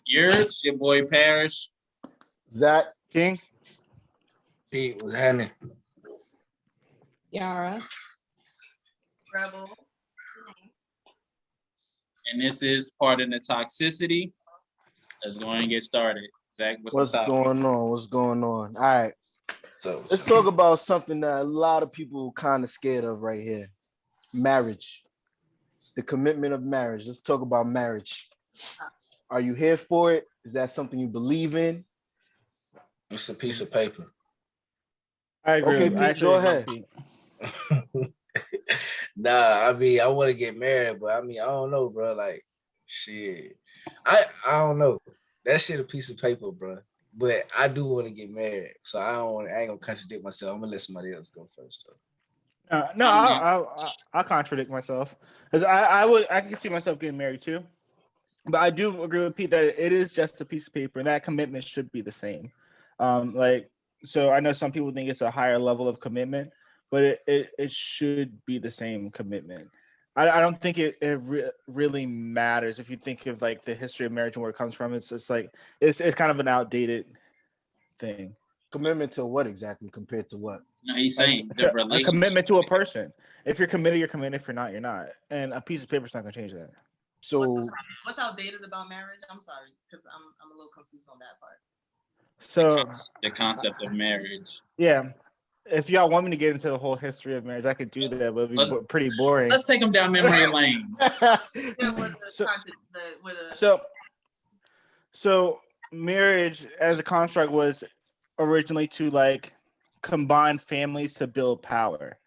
Yours, your boy Parrish. Zach. King. Pete, what's happening? Yara. Rebel. And this is Pardon The Toxicity. Let's go and get started. Zach, what's going on? What's going on? All right. So Let's talk about something that a lot of people kind of scared of right here. Marriage. The commitment of marriage. Let's talk about marriage. Are you here for it? Is that something you believe in? it's a piece of paper. I agree. Okay, with- Pete, I actually go agree ahead. with Pete. Nah, I mean, I want to get married, but I mean, I don't know, bro. Like, shit, I don't know. That shit a piece of paper, bro. But I do want to get married, so I ain't gonna contradict myself. I'm gonna let somebody else go first, though. No, I'll contradict myself because I can see myself getting married too, but I do agree with Pete that it is just a piece of paper and that commitment should be the same. So I know some people think it's a higher level of commitment, but it should be the same commitment. I don't think it really matters if you think of like the history of marriage and where it comes from. It's just like it's kind of an outdated thing. Commitment to what exactly compared to what? No, he's saying the A relationship. commitment to a person. If you're committed, you're committed. If you're not, you're not. And a piece of paper is not going to change that. So What's outdated about marriage? I'm sorry, because I'm a little confused on that part. So The concept of marriage. yeah, if y'all want me to get into the whole history of marriage, I could do that, but it'd be Let's- pretty boring. Let's take him down memory lane. So marriage as a construct was originally to like combine families to build power.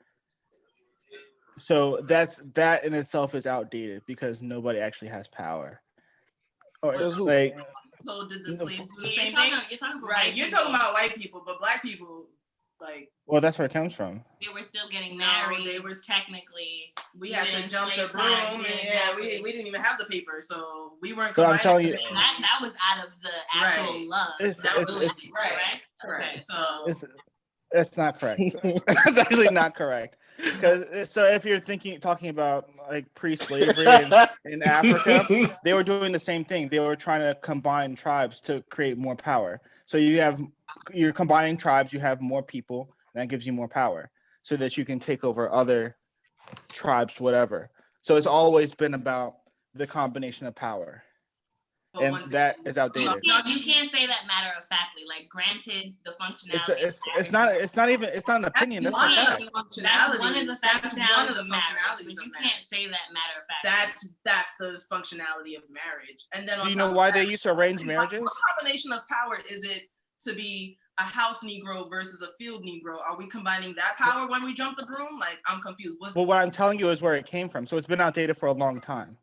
So that in itself is outdated because nobody actually has power. Or Says who? like So did the slaves do the You're same talking, thing? you're talking about Right, white you're people. talking about white people, but black people, like, well, that's where it comes from. They were still getting No, married. they were- technically. we had to Even jump the slave broom. times, And, yeah, yeah, exactly. we didn't even have the paper, so we weren't But I'm combining telling you- the- That was out of the actual Right. love. It's- That was it's- correct. Correct. Okay, so It's not correct. It's actually not correct. Because so if you're talking about like pre-slavery in Africa, they were doing the same thing. They were trying to combine tribes to create more power. So you're combining tribes, you have more people, and that gives you more power so that you can take over other tribes, whatever. So it's always been about the combination of power. but And once that again, is outdated. you can't say that matter of factly. Like, granted, the functionality. It's not an opinion. That's one a of fact. the That's functionalities. one of the That's one of the functionalities of marriage, functionalities but of you marriage. can't say that matter of fact. That's the functionality of marriage. And then Do you know why they used to arrange marriages? What combination of power is it to be a house Negro versus a field Negro? Are we combining that power when we jump the broom? Like, I'm confused. Well, what I'm telling you is where it came from. So it's been outdated for a long time.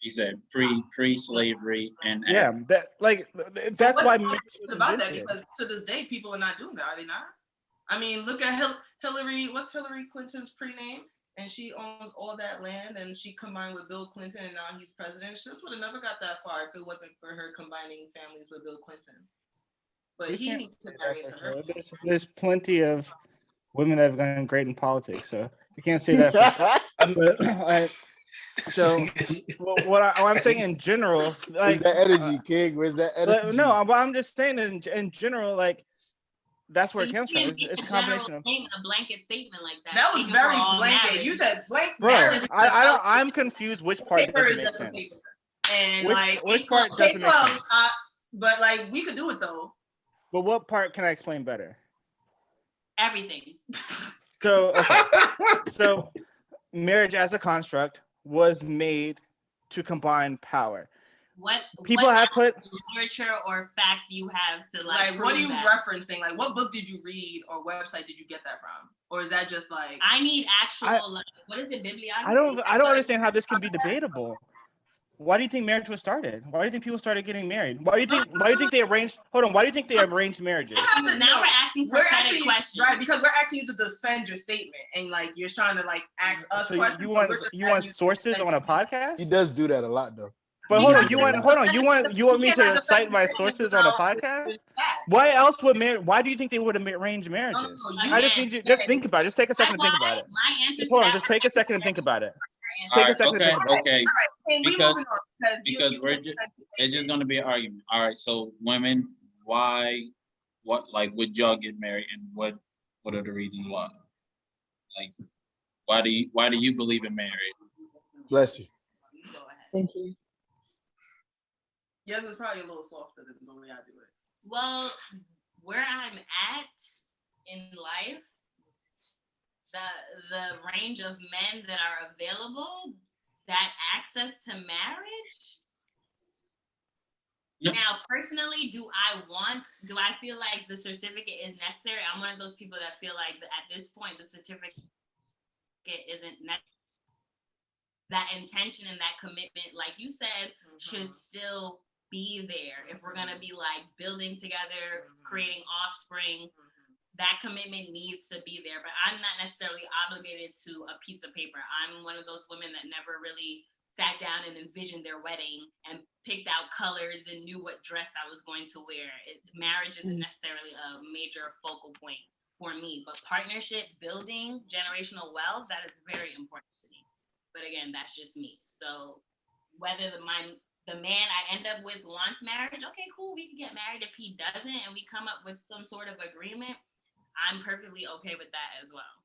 He said pre-slavery and Yeah, that's What's why. so marriage weird was about that? invented. Because to this day, people are not doing that, are they not? I mean, look at Hillary. What's Hillary Clinton's pre-name? And she owns all that land, and she combined with Bill Clinton, and now he's president. She just would have never got that far if it wasn't for her combining families with Bill Clinton. But We he can't needs to say that marry for to her. sure. There's plenty of women that have gone great in politics, so you can't say that. For sure. But, so what I'm saying in general, like Where's that energy, King? Where's that energy? no, but I'm just saying in general, like that's where it You comes from. can't make It's a general combination of. statement, a blanket statement like that. That was Speaking for very all blanket. marriage. You said blank. Bro, marriage is just I'm confused which part paper doesn't is make just a sense. paper. And Which part okay, doesn't make so, sense? but like we could do it though. But what part can I explain better? Everything. So okay. So marriage as a construct was made to combine power. What People what have put literature or facts you have to like. Like, what are prove you that? referencing? Like, what book did you read or website did you get that from? Or is that just like? I need actual like what is it, bibliography? I don't understand how this can be debatable. Why do you think marriage was started? Why do you think people started getting married? Why do you think they arranged marriages? Now we're asking for petty questions. Right, because we're asking you to defend your statement, and like you're trying to like ask us So questions. you but we're want just you want asking you to sources defend on a your podcast? He does do that a lot, though. But hold on, you want me to cite my sources on a podcast? Why else would why do you think they would arrange marriages? I just need you just think about it. Just take a second to think about it. My answer. Just hold on, just take a second and think about it. Take a second to think about it. Okay. we because moving on because it's just gonna be an argument. All right, so women, why, would y'all get married, and what are the reasons why? Like, why do you believe in marriage? Bless you. Go ahead. Thank you. Yes, it's probably a little softer than the way I do it. Well, where I'm at in life, the range of men that are available, that access to marriage. No. Now, personally, do I feel like the certificate is necessary? I'm one of those people that feel like at this point, the certificate isn't necessary. That intention and that commitment, like you said, should still be there. If we're gonna be like building together, creating offspring, that commitment needs to be there. But I'm not necessarily obligated to a piece of paper. I'm one of those women that never really sat down and envisioned their wedding and picked out colors and knew what dress I was going to wear. Marriage isn't necessarily a major focal point for me, but partnership, building generational wealth, that is very important to me. But again, that's just me. So whether the man I end up with wants marriage, okay, cool, we can get married. If he doesn't and we come up with some sort of agreement, I'm perfectly okay with that as well.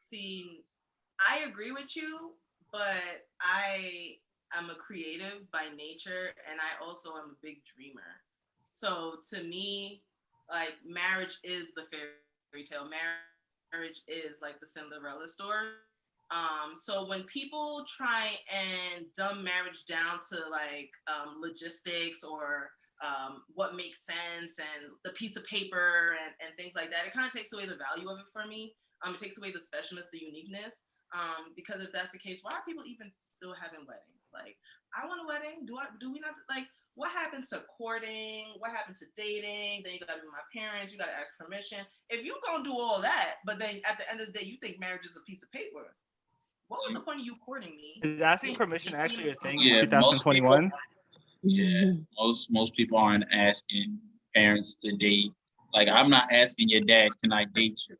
See, I agree with you, but I am a creative by nature, and I also am a big dreamer. So to me, like, marriage is the fairy tale. Marriage is like the Cinderella story. So when people try and dumb marriage down to like logistics or what makes sense and the piece of paper and things like that, it kind of takes away the value of it for me. It takes away the specialness, the uniqueness. Because if that's the case, why are people even still having weddings? Like, I want a wedding. Do we not, like, what happened to courting? What happened to dating? Then you gotta be my parents, you gotta ask permission. If you gonna do all that, but then at the end of the day, you think marriage is a piece of paper, what was the point of you courting me? Is asking permission actually a thing Yeah, in 2021? Yeah, most people aren't asking parents to date. Like, I'm not asking your dad, can I date you?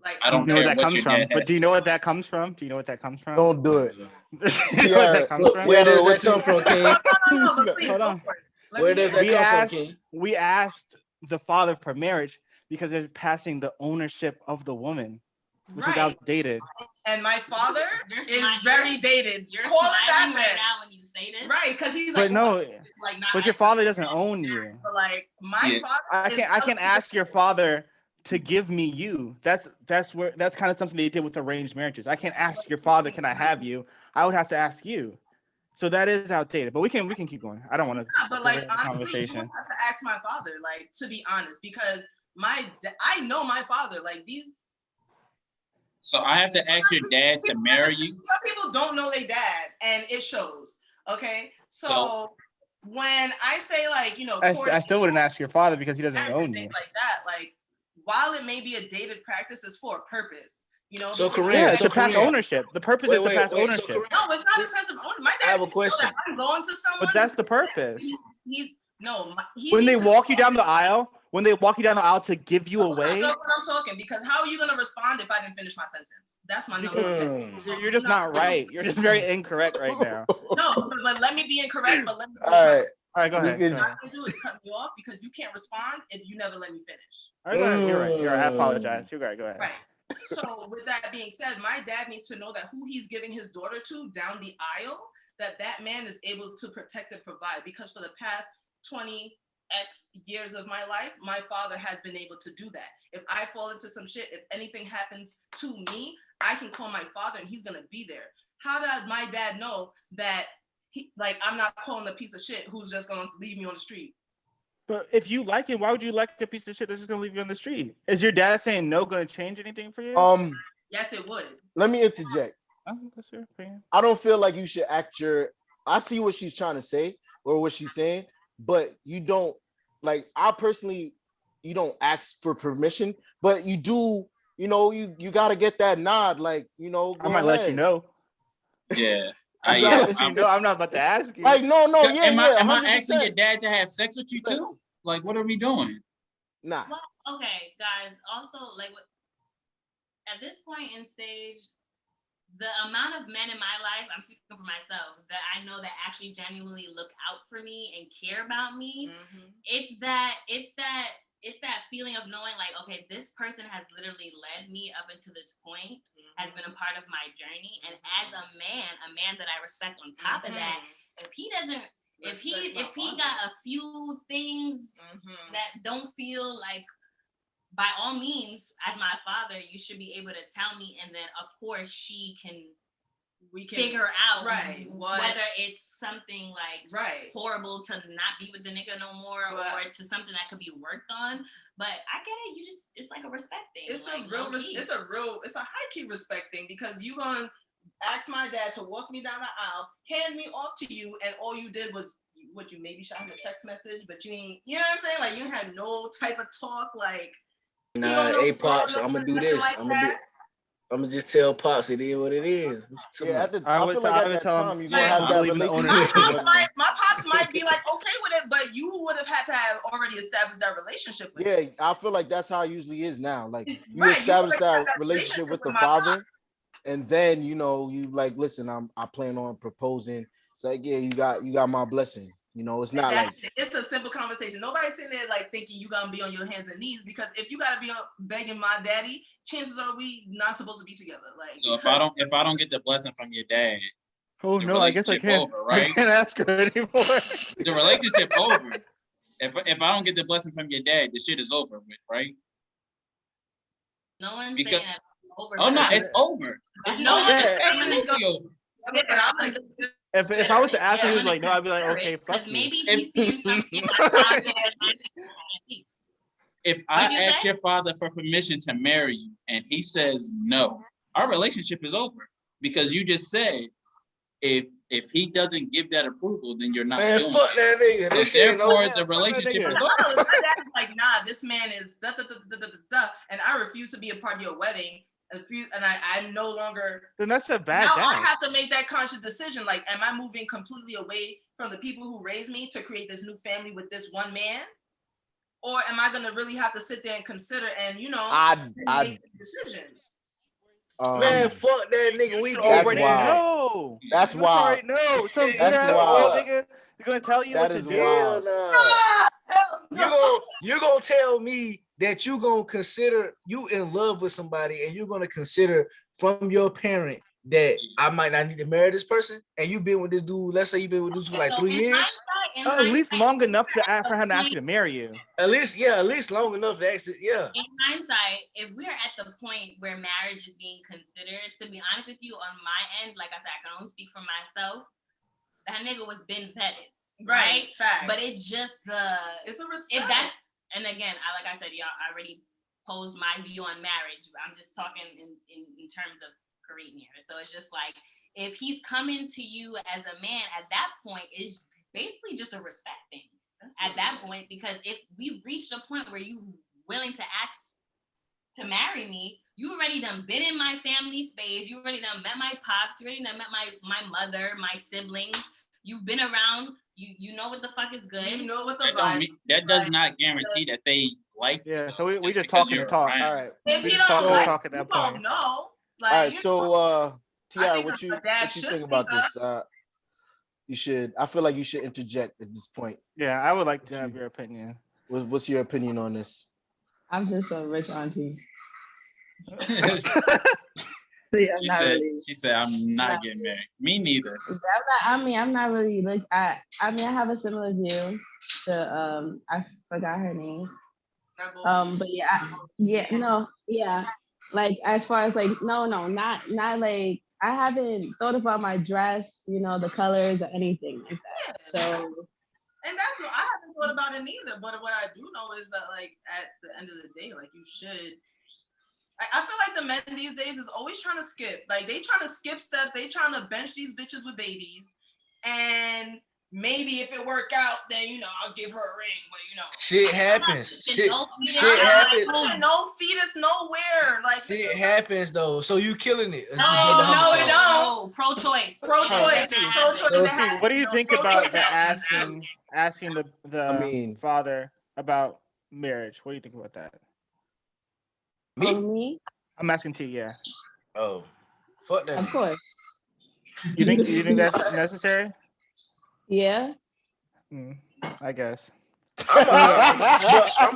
Like, I don't know where care that what comes your from. dad But has do you to know say. what that comes from? Do you know what that comes from? Don't do it. Do you know where that comes from? Where does that what come you- from, King? no, but please Hold go on. for it. Where does that come from, King? We asked the father for marriage because they're passing the ownership of the woman, which is Right. outdated. And my father You're is smiling- very dated. You're Call it that smiling right then. now when you say this. Right, because he's But like, no, it's like not but your father doesn't own you. But like my Yeah. father, I can't ask your father to give me you. That's kind of something they did with arranged marriages. I can't ask your father, can I have you? I would have to ask you. So that is outdated. But we can keep going. I don't want to. Yeah, but like honestly, you conversation. would have to ask my father, like, to be honest, because I know my father. Like, these. So I have to ask your dad to marry you? Some people don't know their dad, and it shows. Okay, so when I say, like, you know, I still wouldn't ask your father because he doesn't own you. things like that, like, while it may be a dated practice, it's for a purpose. You know. So, because- Corinne, Yeah, so to pass Corinne- ownership. The purpose is to pass ownership. Corinne, No, it's not a sense of ownership. My dad I have a needs to know that question. I'm going to someone. But that's the purpose. When they walk you down the aisle, to give you away, That's what I'm talking, because how are you going to respond if I didn't finish my sentence? That's my number one. you're just not right. You're just very incorrect right now. No, but let me be incorrect, but let me. All right. All right, go ahead. can- Go What ahead. I can do is cut me off because you can't respond if you never let me finish. All right, go ahead. You're right. You're right. I apologize. You're right. Go ahead. Right. So with that being said, my dad needs to know that who he's giving his daughter to down the aisle, that man is able to protect and provide. Because for the past 20x years of my life, my father has been able to do that. If I fall into some shit, if anything happens to me, I can call my father and he's gonna be there. How does my dad know that I'm not calling a piece of shit who's just gonna leave me on the street? But if you like it, why would you like a piece of shit that's just gonna leave you on the street? Is your dad saying no gonna change anything for you? Yes, it would. Let me interject. That's your opinion. I don't feel like you should act I see what she's trying to say or what she's saying, but you don't, like, I personally, you don't ask for permission, but you do, you know, you got to get that nod, like, you know, I might let you know. Yeah. I'm yeah. not- I'm not about to ask you. like, no, yeah, am I 100%. asking your dad to have sex with you too? Like, what are we doing? Nah. Well, okay, guys. Also, like, at this point in stage, the amount of men in my life, I'm speaking for myself, that I know that actually genuinely look out for me and care about me, Mhm. it's that feeling of knowing like, okay, this person has literally led me up until this point, has been a part of my journey. And as a man that I respect on top of that, if he doesn't, if he got a few things that don't feel like, by all means, as my father, you should be able to tell me, and then of course we can figure out whether it's something like horrible to not be with the nigga no more, or to something that could be worked on. But I get it. It's like a respect thing. It's like, it's a high key respect thing, because you gonna ask my dad to walk me down the aisle, hand me off to you, and all you did was you maybe shot him a text message, but you ain't, you know what I'm saying? Like, you had no type of talk, like. Nah, hey Pops, I'm gonna do this. Like I'm gonna just tell Pops it is what it is. Yeah, I feel like at that time you're gonna have that relationship. My pops might be like okay with it, but you would have had to have already established that relationship with him. I feel like that's how it usually is now. Like you establish that relationship with the father, and then you like, listen, I plan on proposing. It's like, yeah, you got my blessing. It's not like it's a simple conversation. Nobody's sitting there like thinking you gonna be on your hands and knees, because if you gotta be begging my daddy, chances are we not supposed to be together. Like, so if I don't get the blessing from your dad, oh no, I guess I can't. Over, right? I can't ask her anymore. The relationship over. If I don't get the blessing from your dad, the shit is over with, right? No one's saying that it's over. Oh no, it's over. It's over. If I was to ask him, he was like, no, I'd be like, okay, fuck you. Maybe he's seeing something. If I ask your father for permission to marry you and he says no, our relationship is over, because you just said if he doesn't give that approval, then you're not doing fuck it. That nigga. So therefore, the relationship is over. My dad's like, nah, this man is and I refuse to be a part of your wedding. And I'm no longer. Then that's a bad now dad. I have to make that conscious decision. Like, am I moving completely away from the people who raised me to create this new family with this one man? Or am I gonna really have to sit there and consider and make decisions? Man, fuck that nigga. We that's already wild. That's wild. No, so that's wild. Nigga, you're gonna tell you that what is to do. Wild. You gonna tell me that you gonna consider you in love with somebody, and you're gonna consider from your parent that I might not need to marry this person, and you've been with this dude. Let's say you've been with this dude for like 3 years. At least long enough for him to ask you to marry you. At least long enough to ask it. Yeah. In hindsight, if we're at the point where marriage is being considered, to be honest with you, on my end, like I said, I can only speak for myself. That nigga was been vetted, right? Facts. But it's just it's a respect. And again, like I said, y'all already posed my view on marriage, but I'm just talking in terms of Kareem here. So it's just like, if he's coming to you as a man at that point, it's basically just a respect thing at that point, because if we've reached a point where you willing to ask to marry me, you already done been in my family space, you already done met my pops, you already done met my mother, my siblings, you've been around, you know what the fuck is good. You know what the vibe. That does not guarantee that they like you. Yeah, so we just talking to talk. All right. If you don't like, you don't know. Like, all right, so T.I., what you think about this? I feel like you should interject at this point. Yeah, I would like to have your opinion. What's your opinion on this? I'm just a rich auntie. She said, I'm not getting married. Me neither. I'm not really like I have a similar view to I forgot her name. But like as far as like not like I haven't thought about my dress, the colors or anything like that. So. And I haven't thought about it neither. But what I do know is that, like, at the end of the day, like, you should. I feel like the men these days is always trying to skip. Like, they trying to skip steps. They trying to bench these bitches with babies. And maybe if it work out, then, I'll give her a ring. But, shit happens. Shit happens. No fetus nowhere. Like, shit happens, though. So you killing it. No, it don't. No, pro-choice. Pro-choice. So what do you think about the asking the father about marriage? What do you think about that? Me? I'm asking T, yeah. Oh, fuck that. Of course. You think that's necessary? Yeah. I guess. I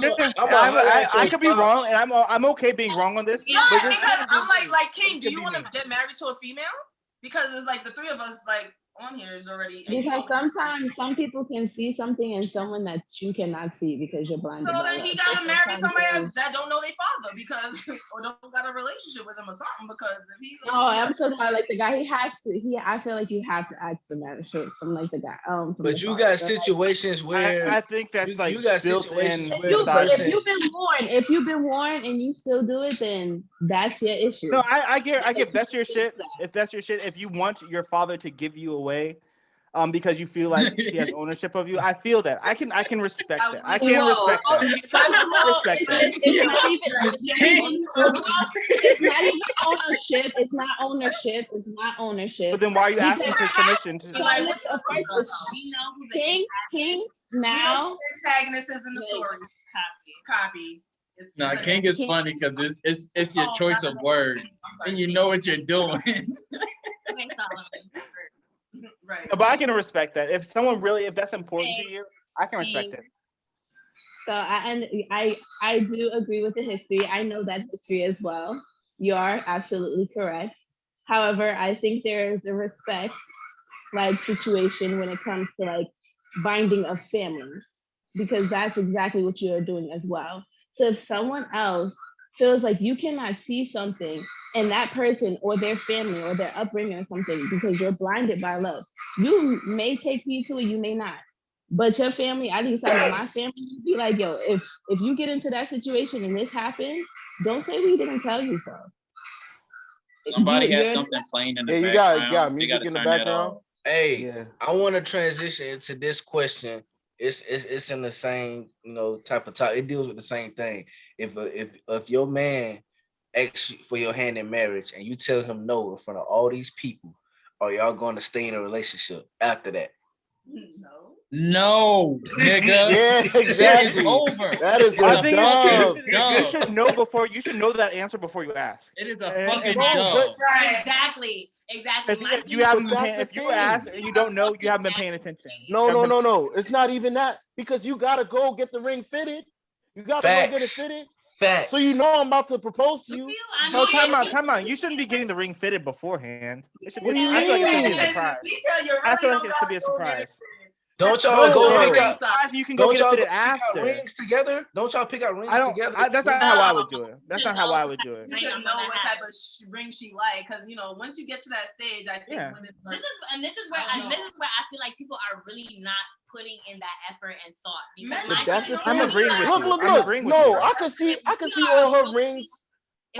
I could be wrong, and I'm okay being wrong on this. No, but just- because I'm like King, do It you could want be to me. get married to a female? Because it's like the three of us like on here is already. Because sometimes some people can see something in someone that you cannot see because you're blinded. So by then love. he gotta marry Sometimes somebody there's- that don't know their father because or don't got a relationship with him or something because if he No, I'm talking about like the guy. He has to. I feel like you have to ask for marriage from like the guy. From But the you father. got So, like, situations where I think that's you like got built situations in. where the if person. you've been warned and you still do it, then that's your issue. No, I get if that's your shit. If that's your shit, if you want your father to give you away, because you feel like he has ownership of you, I feel that. I can respect that. I can respect that. First of all, Respect it's not even. It's not even ownership. It's not ownership. It's not ownership. But then why are you asking for his permission So to? listen, We know who the King antagonist now. the antagonist is in the story. Copy. It's Nah, it's King is funny because it's your choice of words and you know what you're doing. right. But I can respect that. If someone really, if that's important to you, I can respect it. So I do agree with the history. I know that history as well. You are absolutely correct. However, I think there is a respect like situation when it comes to like binding of families because that's exactly what you're doing as well. So if someone else feels like you cannot see something in that person or their family or their upbringing or something because you're blinded by love, you may take heed to it, you may not. But your family, at least I know my family, be like, yo, if you get into that situation and this happens, don't say we didn't tell you so. Somebody has something playing in the Yeah, background. you got They music gotta in the turn that background. off. Hey, Yeah. I want to transition into this question. It's in the same type of topic. It deals with the same thing. If your man asks you for your hand in marriage and you tell him no in front of all these people, are y'all going to stay in a relationship after that? No, nigga. Yeah, Shit is exactly. over. That is It's a a think fucking you dub. should know before. You should know that answer before you ask. It is a And- fucking and- dub. Right. Exactly. If My you haven't been But that's paying, the if you thing. ask and you don't know, you haven't been paying attention. No. It's not even that because you gotta go get the ring fitted. You gotta go get it fitted. Facts. So you know I'm about to propose to you. No, time out. You shouldn't be getting the ring fitted beforehand. It should be, What do you I feel like it should be a mean? surprise. Detail, you I really feel like don't it should be a gotta go get surprise. it. Don't y'all No, go bro. pick out? You can go Don't get it y'all go fitted pick out after. rings together? Don't y'all pick out rings together? That's not how I would do it. That's not how I would do it. You should know what type of ring she like, because once you get to that stage, I think women. This is where I feel like people are really not putting in that effort and thought. Because But that's the I'm thing. agreeing with you. Look. I'm agreeing with No, you. I can see all her rings,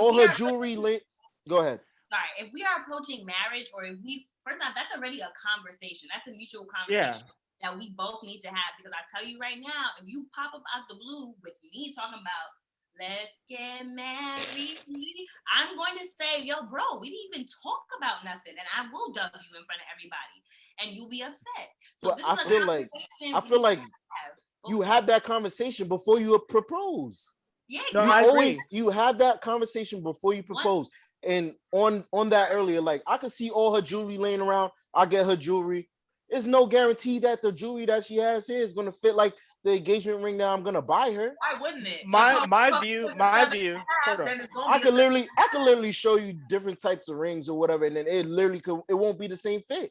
all her jewelry lit. Go ahead. Sorry, if we are approaching marriage, or if we first off, that's already a conversation. That's a mutual conversation that we both need to have. Because I tell you right now, if you pop up out the blue with me talking about let's get married, I'm going to say, yo, bro, we didn't even talk about nothing, and I will dub you in front of everybody, and you'll be upset. So But I feel like you had that conversation before you propose. Yeah, No, I agree. You have that conversation before you propose. And on that earlier, like I could see all her jewelry laying around. I get her jewelry. There's no guarantee that the jewelry that she has here is gonna fit like the engagement ring that I'm gonna buy her. Why wouldn't it? My view. Hold on. I could literally show you different types of rings or whatever, and then it won't be the same fit.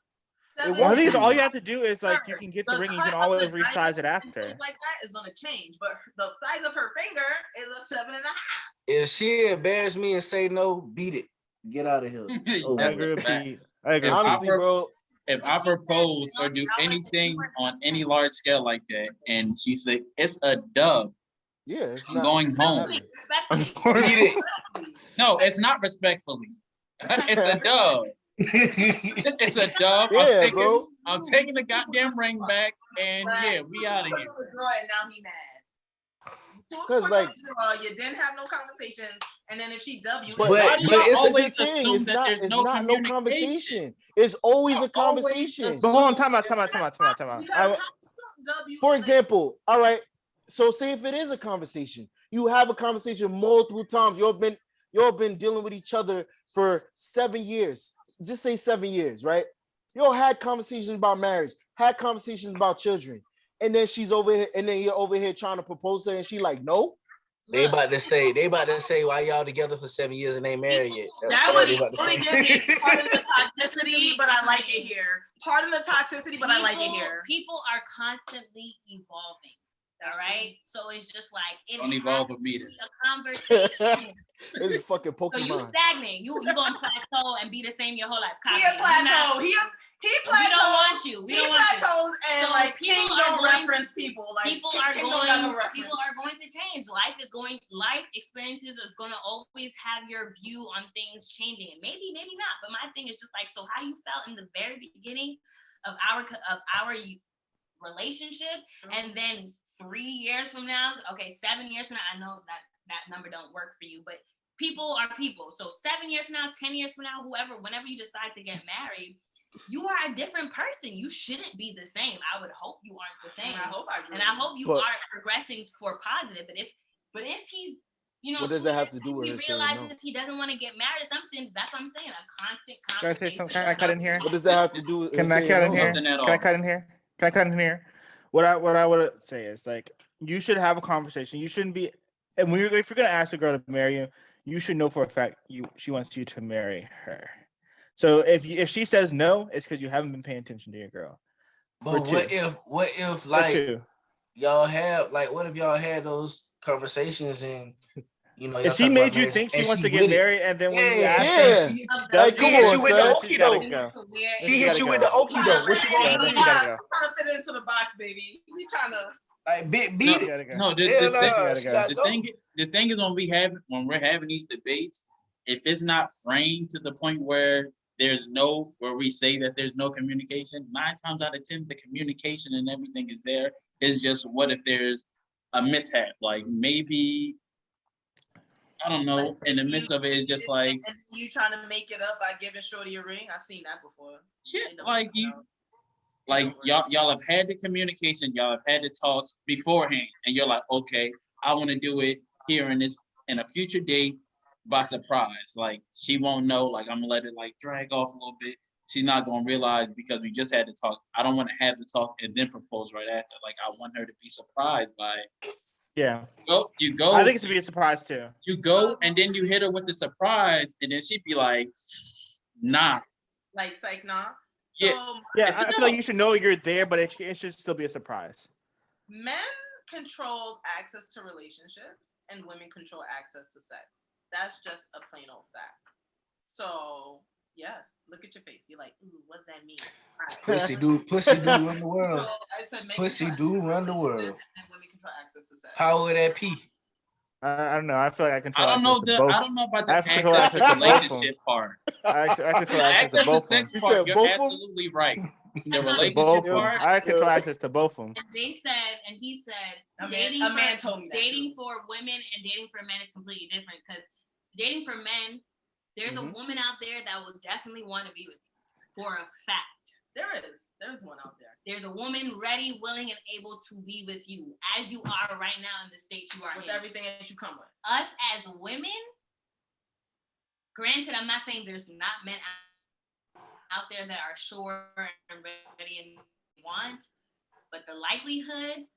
I think all you have to do is like you can get the ring. You can always resize it after. Like that is gonna change, but the size of her finger is a 7.5. If she embarrass me and say no, beat it. Get out of here. I agree with Pete. I agree. Honestly, bro. If I propose or do anything on any large scale like that, and she say it's a dub, yeah, I'm going home. Beat it. No, it's not respectfully. It's a dub. It's a dub. Yeah, I'm taking the goddamn ring back, and yeah, we out of here. Now he mad. Because like you didn't have no conversations, and then if she W, but it's always the thing. Assume that there's no conversation. It's always a conversation. But hold on, time out. For example, all right. So say if it is a conversation, you have a conversation multiple times. Y'all been dealing with each other for 7 years. Just say 7 years, right? Yo, had conversations about marriage, had conversations about children, and then she's over here, and then you're over here trying to propose to her, and she like, no. They about to say why y'all together for 7 years and ain't married yet. That That's was what they really about to good. say. Pardon the toxicity, but I like it here. Pardon the toxicity, but I like it here. People are constantly evolving. All right, so it's just like it Don't has evolve to with me be then. a conversation. This is fucking So you Pokemon. stagnate. You gonna plateau and be the same your whole life. He Copy. a plateau. He We plateaus. don't want you. We He don't want you. plateaus and So like people King are don't going reference people. Like People King are don't never going to change. Life experiences is gonna always have your view on things changing. And maybe not. But my thing is just like, so how you felt in the very beginning of our relationship, and then 3 years from now, okay, 7 years from now, I know that number don't work for you, but people are people. So 7 years from now, 10 years from now, whenever you decide to get married, you are a different person. You shouldn't be the same. I would hope you aren't the same. I hope you are progressing for positive. But if he's, what does that have to do with he her saying realizes no? he doesn't want to get married or something, that's what I'm saying. A constant Can I say conversation. something? Can I cut in here? What does that have to do with her Can I saying cut in no? here? Nothing at Can I all. cut in here? Can I cut in here? What I would say is like you should have a conversation. You shouldn't be, and if you're gonna ask a girl to marry you, you should know for a fact she wants you to marry her. So if she says no, it's because you haven't been paying attention to your girl. But what if like y'all have like what if y'all had those conversations and you know if she made you think she wants to get married and then when you ask her, like, come hit on, you with the son. okie doke. She hit you with the okie doke. What you gonna do? She gotta go. trying to fit into the box, baby. We trying to Like beat She it. gotta go. No, the thing is when we're having these debates, if it's not framed to the point where where we say that there's no communication, 9 times out of 10 the communication and everything is there. It's just what if there's a mishap? Like maybe I don't know. In the midst of it, it's just like you trying to make it up by giving Shorty a ring. I've seen that before. yeah, like y'all have had the communication, y'all have had the talks beforehand, and you're like, okay, I want to do it here in a future date by surprise. Like she won't know. Like I'm gonna let it like drag off a little bit. She's not gonna realize because we just had to talk. I don't want to have the talk and then propose right after. Like I want her to be surprised by it. Yeah. You go. I think it should be a surprise too. You go and then you hit her with the surprise, and then she'd be like, nah. Like psych nah. Yeah. Yeah, I feel like you should know you're there, but it should still be a surprise. Men control access to relationships and women control access to sex. That's just a plain old fact. So yeah, look at your face. You're like, ooh, what's that mean? Right. Pussy do run the world. I said Pussy do run the world. And women control access to sex. Power of that P. I don't know. I feel like I control. I don't know about the access to relationship part. I actually feel access access to both sex of them. part, you're absolutely right. The relationship part, I control access to both of them. And he said, a man told me that dating for women and dating for men is completely different because dating for men, there's a woman out there that will definitely want to be with you for a fact. There's one out there. There's a woman ready, willing, and able to be with you as you are right now in the state you are with in. Everything that you come with. Us as women, granted, I'm not saying there's not men out there that are sure and ready and want, but the likelihood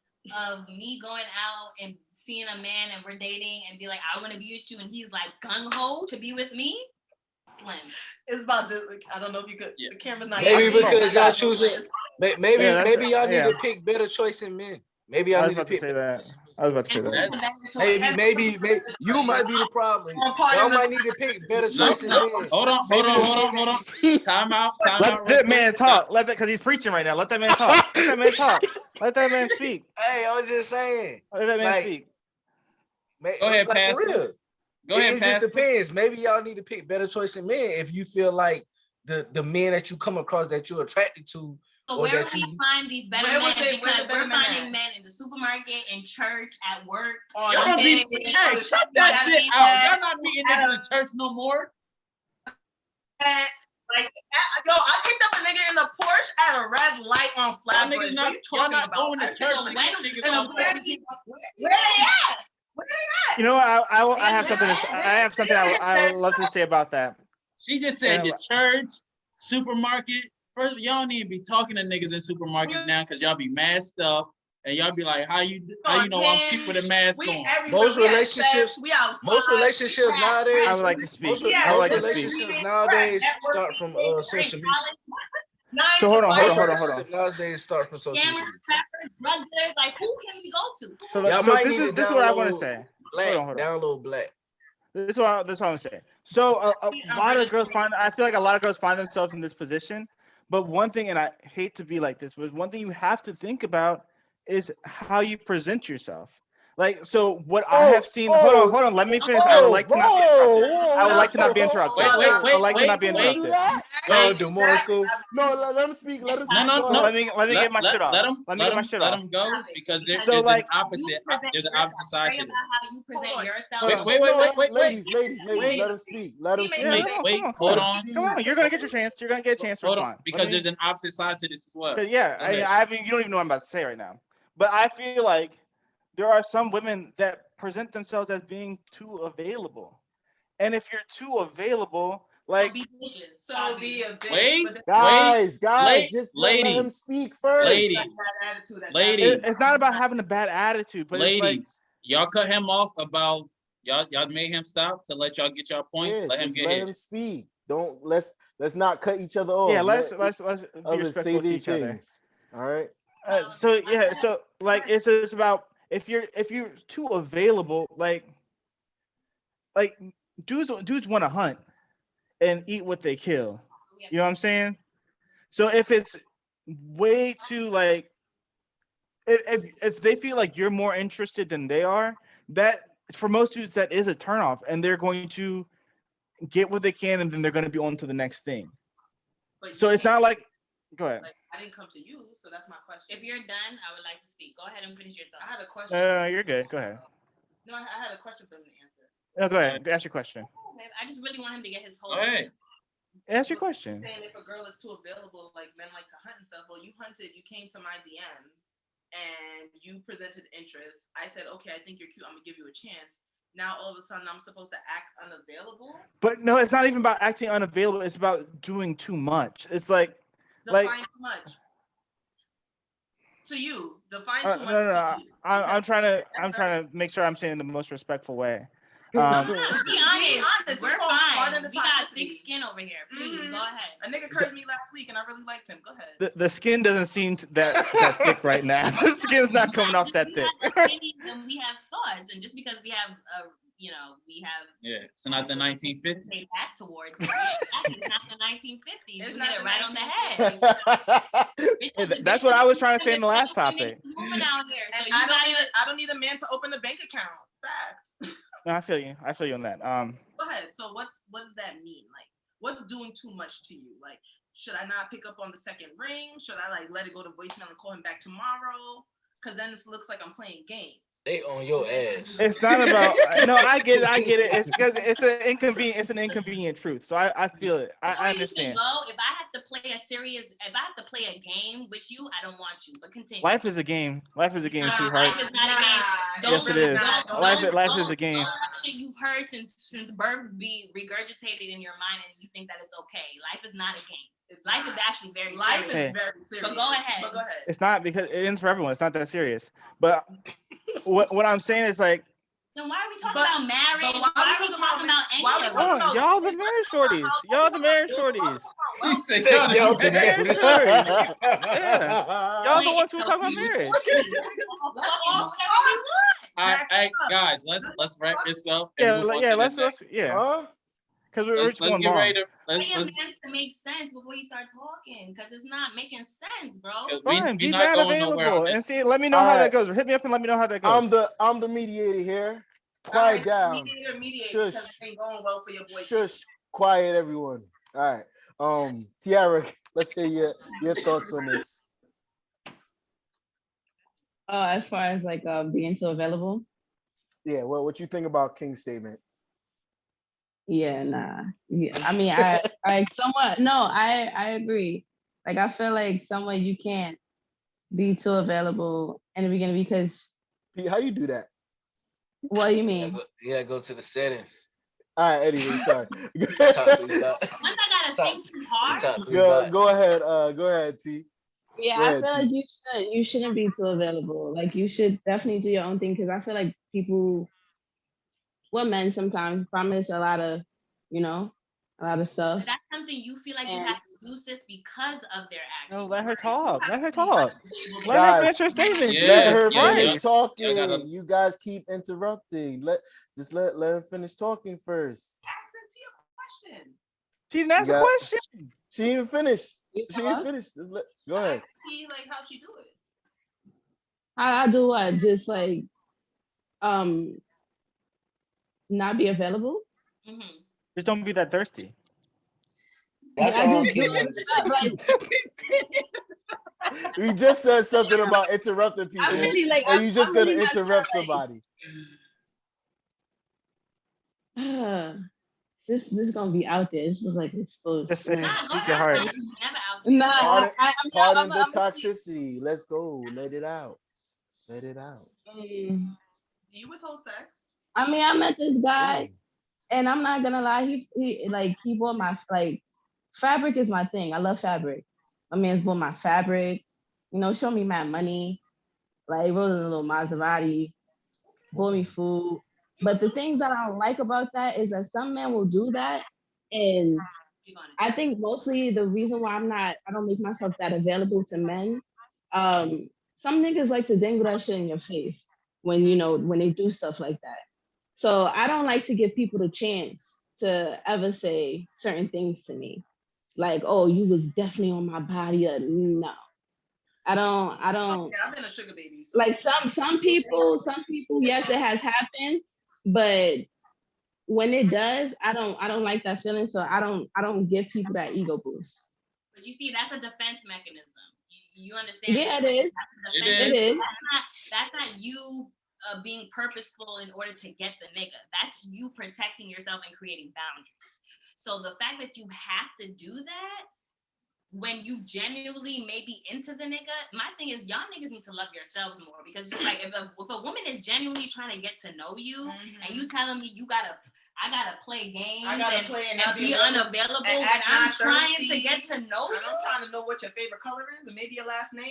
of me going out and seeing a man and we're dating and be like, I want to be with you, and he's like gung-ho to be with me, slim. It's about this. I don't know if you could. The camera's not. Maybe because y'all choosing. Maybe y'all need to yeah. pick better choice in men. Maybe y'all need to pick. Say that. I was about to say that. Maybe you might be the problem. Y'all might need to pick better choice in men. Hold on. Time out. Let that man talk. Let that, because he's preaching right now. Let that man talk. Let that man talk. Let that man speak. Hey, I was just saying. Let that man speak. Go ahead, Pastor. Go ahead, it Pastor. just depends. Maybe y'all need to pick better choice in men if you feel like the men that you come across that you're attracted to. So where would we find these better men? Because we're finding men in the supermarket, in church, at work. Y'all don't be cut that shit out. Y'all not meeting niggas in the church no more. Like, yo, I picked up a nigga in the Porsche at a red light on Flatbridge. Y'all not going to church. Where they at? You know what? I have something. I have something I would love to say about that. She just said the church, supermarket, First, y'all need to be talking to niggas in supermarkets now because y'all be masked up and y'all be like, how you know I'm cheap with a mask on? Most relationships, nowadays, I would like to speak. Most I would like to speak. relationships nowadays start from social media. So hold on. Relationships nowadays start from social Scammers, media. preppers, drug dealers, like who can we go to? So, Y'all so might this need is to this is what I want to download say. Black, Hold on. download Black. This is what I want to say. So a lot of girls I feel like a lot of girls find themselves in this position. But one thing, and I hate to be like this, but one thing you have to think about is how you present yourself. Like, so what I have seen. Hold on. Let me finish. I would like to not be interrupted. I would like to not be interrupted. I would like to not be interrupted. DeMarco. No, let him speak. Let him speak. No. Let me get my shit off. Let him get my shit off. Let him go because there's So, an like, opposite. There's an opposite side to Worry this. about how you present yourself. Wait. Ladies, let him speak. Let him speak. Wait, hold on. Come on. You're gonna get your chance. You're gonna get a chance to Hold respond. on, because there's an opposite side to this as well. Yeah, Go ahead. I mean, you don't even know what I'm about to say right now. But I feel like there are some women that present themselves as being too available. And if you're too available, like, Be bitches. So be a bitch. Wait, but Guys, Ladies, just let him speak first. ladies, that attitude at ladies, it's not about having a bad attitude, but it's like, ladies, y'all cut him off about y'all made him stop to let y'all get y'all point. Yeah, Let him just get let his. him speak. Let's not cut each other off. yeah, let's be others respectful say to their each other. things. All right. So like it's about if you're too available, like dudes want to hunt and eat what they kill. You know what I'm saying? So if it's way too like if they feel like you're more interested than they are, that for most dudes that is a turnoff, and they're going to get what they can and then they're going to be on to the next thing. But So you it's can't- not like, go ahead. Like, I didn't come to you, so that's my question. If you're done, I would like to speak. Go ahead and finish your I thought. had a question. No, you're good. Go ahead. No, I had a question for him to answer. No, go ahead. Ask your question. I just really want him to get his whole. Go ahead. Ask your question. Saying if a girl is too available, like men like to hunt and stuff. Well, you hunted, you came to my DMs, and you presented interest. I said, okay, I think you're cute. I'm gonna give you a chance. Now all of a sudden, I'm supposed to act unavailable. But no, it's not even about acting unavailable. It's about doing too much. It's like Define too much. To you, define too much. no. To you. I'm trying to make sure I'm saying it in the most respectful way. Be honest. It's We're called fine. Pardon The We got thick Toxicity. skin over here. Please go ahead. A nigga curved me last week, and I really liked him. Go ahead. The skin doesn't seem that thick right now. The skin's not coming off that thick. We have opinions and we have thoughts, and just because we have, we have. Yeah, it's not the 1950s. Say back towards. It's not the 1950s. You hit it right on the head. That's what I was trying to say in the last topic. Moving out here, so And I don't need a man to open a bank account. Facts. No, I feel you. I feel you on that. Go ahead. So what does that mean? Like, what's doing too much to you? Like, should I not pick up on the second ring? Should I like let it go to voicemail and call him back tomorrow? Because then this looks like I'm playing games. They on your ass. It's not about no. I get it. It's because it's an inconvenient truth. So I feel it. I understand. Go if I have to play a game with you, I don't want you. But continue. Life is a game. Life is a game, sweetheart. Life is not a game. Yes, it is. Life is a game. Don't let shit you've heard since birth be regurgitated in your mind, and you think that it's okay. Life is not a game. Life is actually very serious. Life is very serious. But go ahead. It's not, because it ends for everyone. It's not that serious. But what I'm saying is like. Then why are we talking about marriage? Why are we talking about any of Oh, y'all the marriage shorties. Y'all the marriage shorties. He said, Y'all the marriage shorties. Yeah. Y'all the ones who talk about marriage. Hey guys, let's wrap this up. Yeah, let's because we're just going get long. ready to Let's to make sense before you start talking, because it's not making sense, bro. Fine, be not that going nowhere available on and this. see. Let me know how that goes. Hit me up and let me know how that goes. I'm the mediator here. Quiet down. Mediate Shush. because it ain't going well for your boy. Shush. Quiet, everyone. All right. Tiara, let's hear your thoughts on this. As far as like being so available. Yeah. Well, what you think about King's statement? Yeah, nah. Yeah, I mean, I somewhat. No, I agree. Like, I feel like somewhat you can't be too available in the beginning because. Pete, how you do that? What do you mean? You gotta go to the settings. All right, anyway, sorry. Once I got a gotta think too hard. Go ahead, T. Yeah, Go I ahead, feel T. like you shouldn't be too available. Like you should definitely do your own thing because I feel like men sometimes promise a lot of, a lot of stuff. But that's something you feel like you have to do, sis, because of their actions. No, let her talk. Let her You have talk. to be able to- Let her Guys, finish her statement. Yeah, Let her yeah, finish yeah. talking. Y'all gotta- You guys keep interrupting. Let her finish talking first. Ask T a question. She didn't ask You a got- question. She didn't finish. You She saw didn't her? finish. Go ahead. T, like, how'd she do it? I do what? Just like not be available. Mhm. Just don't be that thirsty. That's I all just do Kim wanted to say. like We just said something about interrupting people, I really like. and you just I'm gonna really not interrupt sure, somebody. This is gonna be out there. This is like exposed. Just say, Nah, go speak your ahead. heart. It's never out there. Nah, Pardon I'm the toxicity. Let's go. Let it out. Let it out. Do you withhold sex? I mean, I met this guy, Ooh. and I'm not gonna lie. He bought my fabric is my thing. I love fabric. My man's bought my fabric. Show me my money. Like rode in a little Maserati. Bought me food. But the things that I don't like about that is that some men will do that, and You're gonna I think mostly the reason why I don't make myself that available to men. Some niggas like to dangle that shit in your face when when they do stuff like that. So I don't like to give people the chance to ever say certain things to me, like, "Oh, you was definitely on my body." Or, no, I don't. Yeah, I've been a sugar baby. So. Like some people, yes, it has happened, but when it does, I don't like that feeling. So I don't give people that ego boost. But you see, that's a defense mechanism. You understand? Yeah, it is. That's a It defense. It is. That's not you being purposeful in order to get the nigga. That's you protecting yourself and creating boundaries. So the fact that you have to do that when you genuinely may be into the nigga, my thing is y'all niggas need to love yourselves more, because just like if a woman is genuinely trying to get to know you and you telling me I gotta play games and be unavailable and when I'm not trying thirsty, to get to know you. I'm trying to know what your favorite color is and maybe your last name.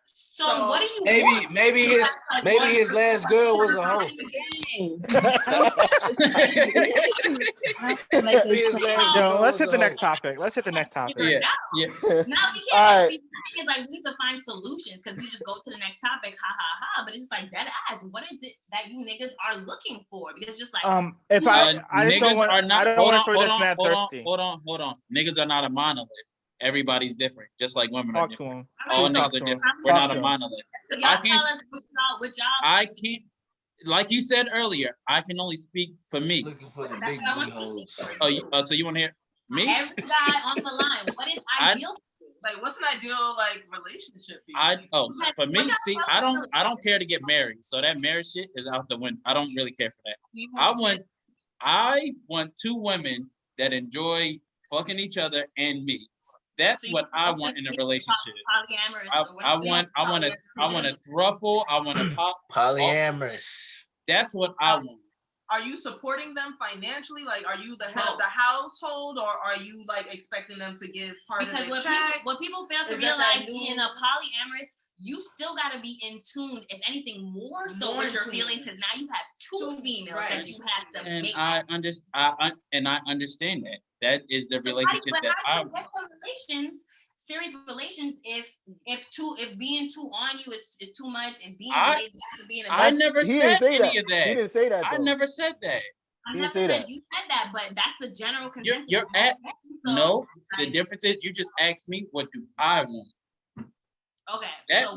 So what do you want? Maybe his last girl was a hoe. Let's hit the next topic. Let's hit the next topic. Yeah, yeah. Now we All can't. right. See, it's like we need to find solutions, because we just go to the next topic, ha ha ha. But it's just like dead ass. What is it that you niggas are looking for? Because just like If I just niggas don't want, are not. I don't Hold want on, to hold this on, man hold on, thirsty. hold on. Niggas are not a monolith. Everybody's different, just like women are Talk to different. him. All Please niggas talk are to him. different. We're Talk not to a him. monolith. so I y'all can't. tell us what y'all. I can't. Like you said earlier, I can only speak for me. Looking for the That's big what I booty want to hoes. Oh, so you want to hear me? Every guy on the line. What is ideal? Like, what's an ideal relationship for you? For me, see, I don't care to get married, so that marriage shit is out the window. I don't really care for that. I want two women that enjoy fucking each other and me. That's what I want in a relationship. I want a throuple. I want a pop. Polyamorous. That's what I want. Are you supporting them financially? Like, are you the head of the household, or are you like expecting them to give part of their check? What people fail to realize in a polyamorous, you still gotta be in tune, if anything, more so with your feelings, because now you have two females that you have to make. I understand that. That is the relationship that I want. Get to serious relations, if being too on you is too much, and being lazy to be in a I never said any of that. He didn't say that. I never said that. I never said you said that, but that's the general consensus. You're at no. The difference is you just asked me what do I want. Okay.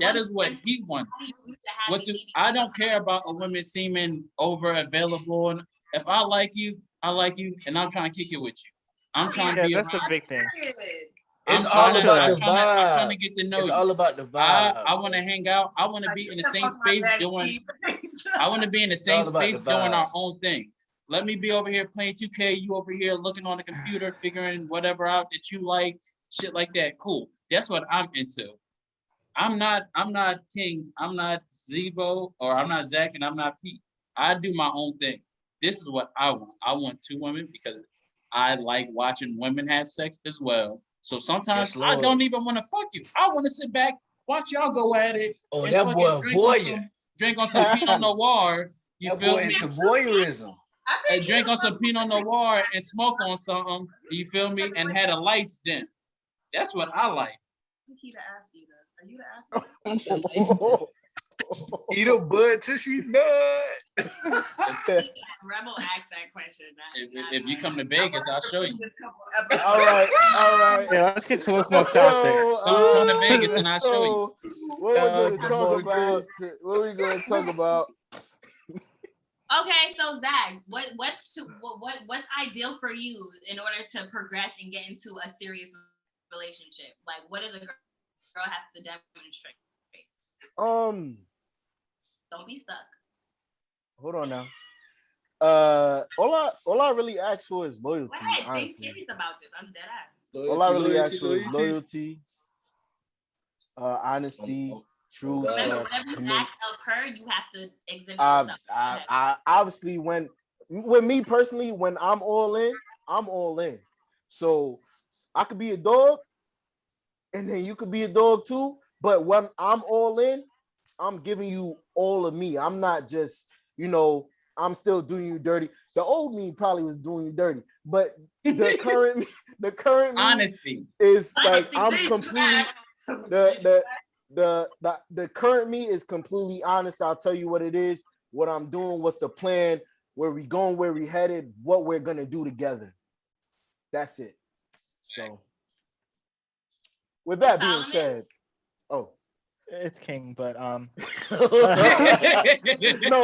That is what he wants. I don't care about a woman seeming over available, and if I like you, and I'm trying to kick it with you. I'm trying to be that's around. the big thing. It's all about the vibe. I'm trying to get to know you. It's all about the vibe. I want to hang out. I want to be in the same space doing. I want to be in the same space doing our own thing. Let me be over here playing 2K. You over here looking on the computer, figuring whatever out that you like, shit like that. Cool. That's what I'm into. I'm not King. I'm not Zebo, or I'm not Zach, and I'm not Pete. I do my own thing. This is what I want. I want two women because I like watching women have sex as well. So sometimes Yes, I Lord. don't even want to fuck you. I want to sit back, watch y'all go at it, Oh, and that fucking boy a voyeur. drink on some Pinot Noir. You That feel boy me? into voyeurism. I And think drink on some Pinot Noir and smoke on something. You feel me? And had the lights dim. That's what I like. he the ass eater. Are you the ass eater? Eat a bud till she nut. Rebel asked that question. If you come to Vegas, I'll show you. All right. Yeah, let's get to what's most topic. Come to Vegas and I'll show you. So, what we're gonna talk about? What we gonna talk about? Okay, so Zach, what's ideal for you in order to progress and get into a serious relationship? Like, what does a girl have to demonstrate? Don't be stuck. Hold on now. All I really ask for is loyalty. Go ahead, be honestly. serious about this. I'm dead ass. All I really ask for is loyalty, honesty, truth. Remember, whatever you commitment. ask of her, you have to exhibit yourself. I obviously when with me personally, when I'm all in, I'm all in. So I could be a dog, and then you could be a dog too. But when I'm all in, I'm giving you all of me. I'm not just, I'm still doing you dirty. The old me probably was doing you dirty, but the current me Honesty is like I'm completely the current me is completely honest. I'll tell you what it is, what I'm doing, what's the plan, where we going, where we headed, what we're gonna do together. That's it. So with that being said, It's King, but no,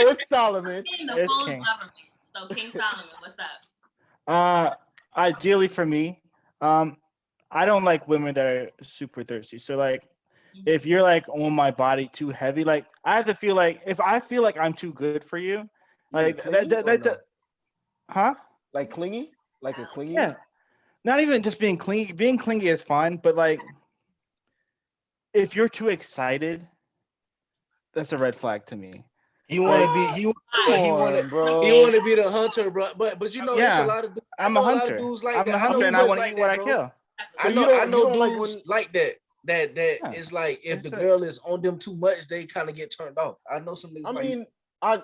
it's Solomon. The full government. So King Solomon, what's up? Ideally for me, I don't like women that are super thirsty. So like, if you're like on my body too heavy, like I have to feel like if I feel like I'm too good for you, like huh? Like clingy, like a clingy. Yeah, not even just being clingy. Being clingy is fine, but like, if you're too excited, that's a red flag to me. He want to be he want to be the hunter, bro. But it's a lot of dudes. I'm a hunter. Dudes like I'm that. a hunter, and I want to eat what I kill. I know dudes like that. That is like if the girl is on them too much, they kind of get turned off. I know some niggas. I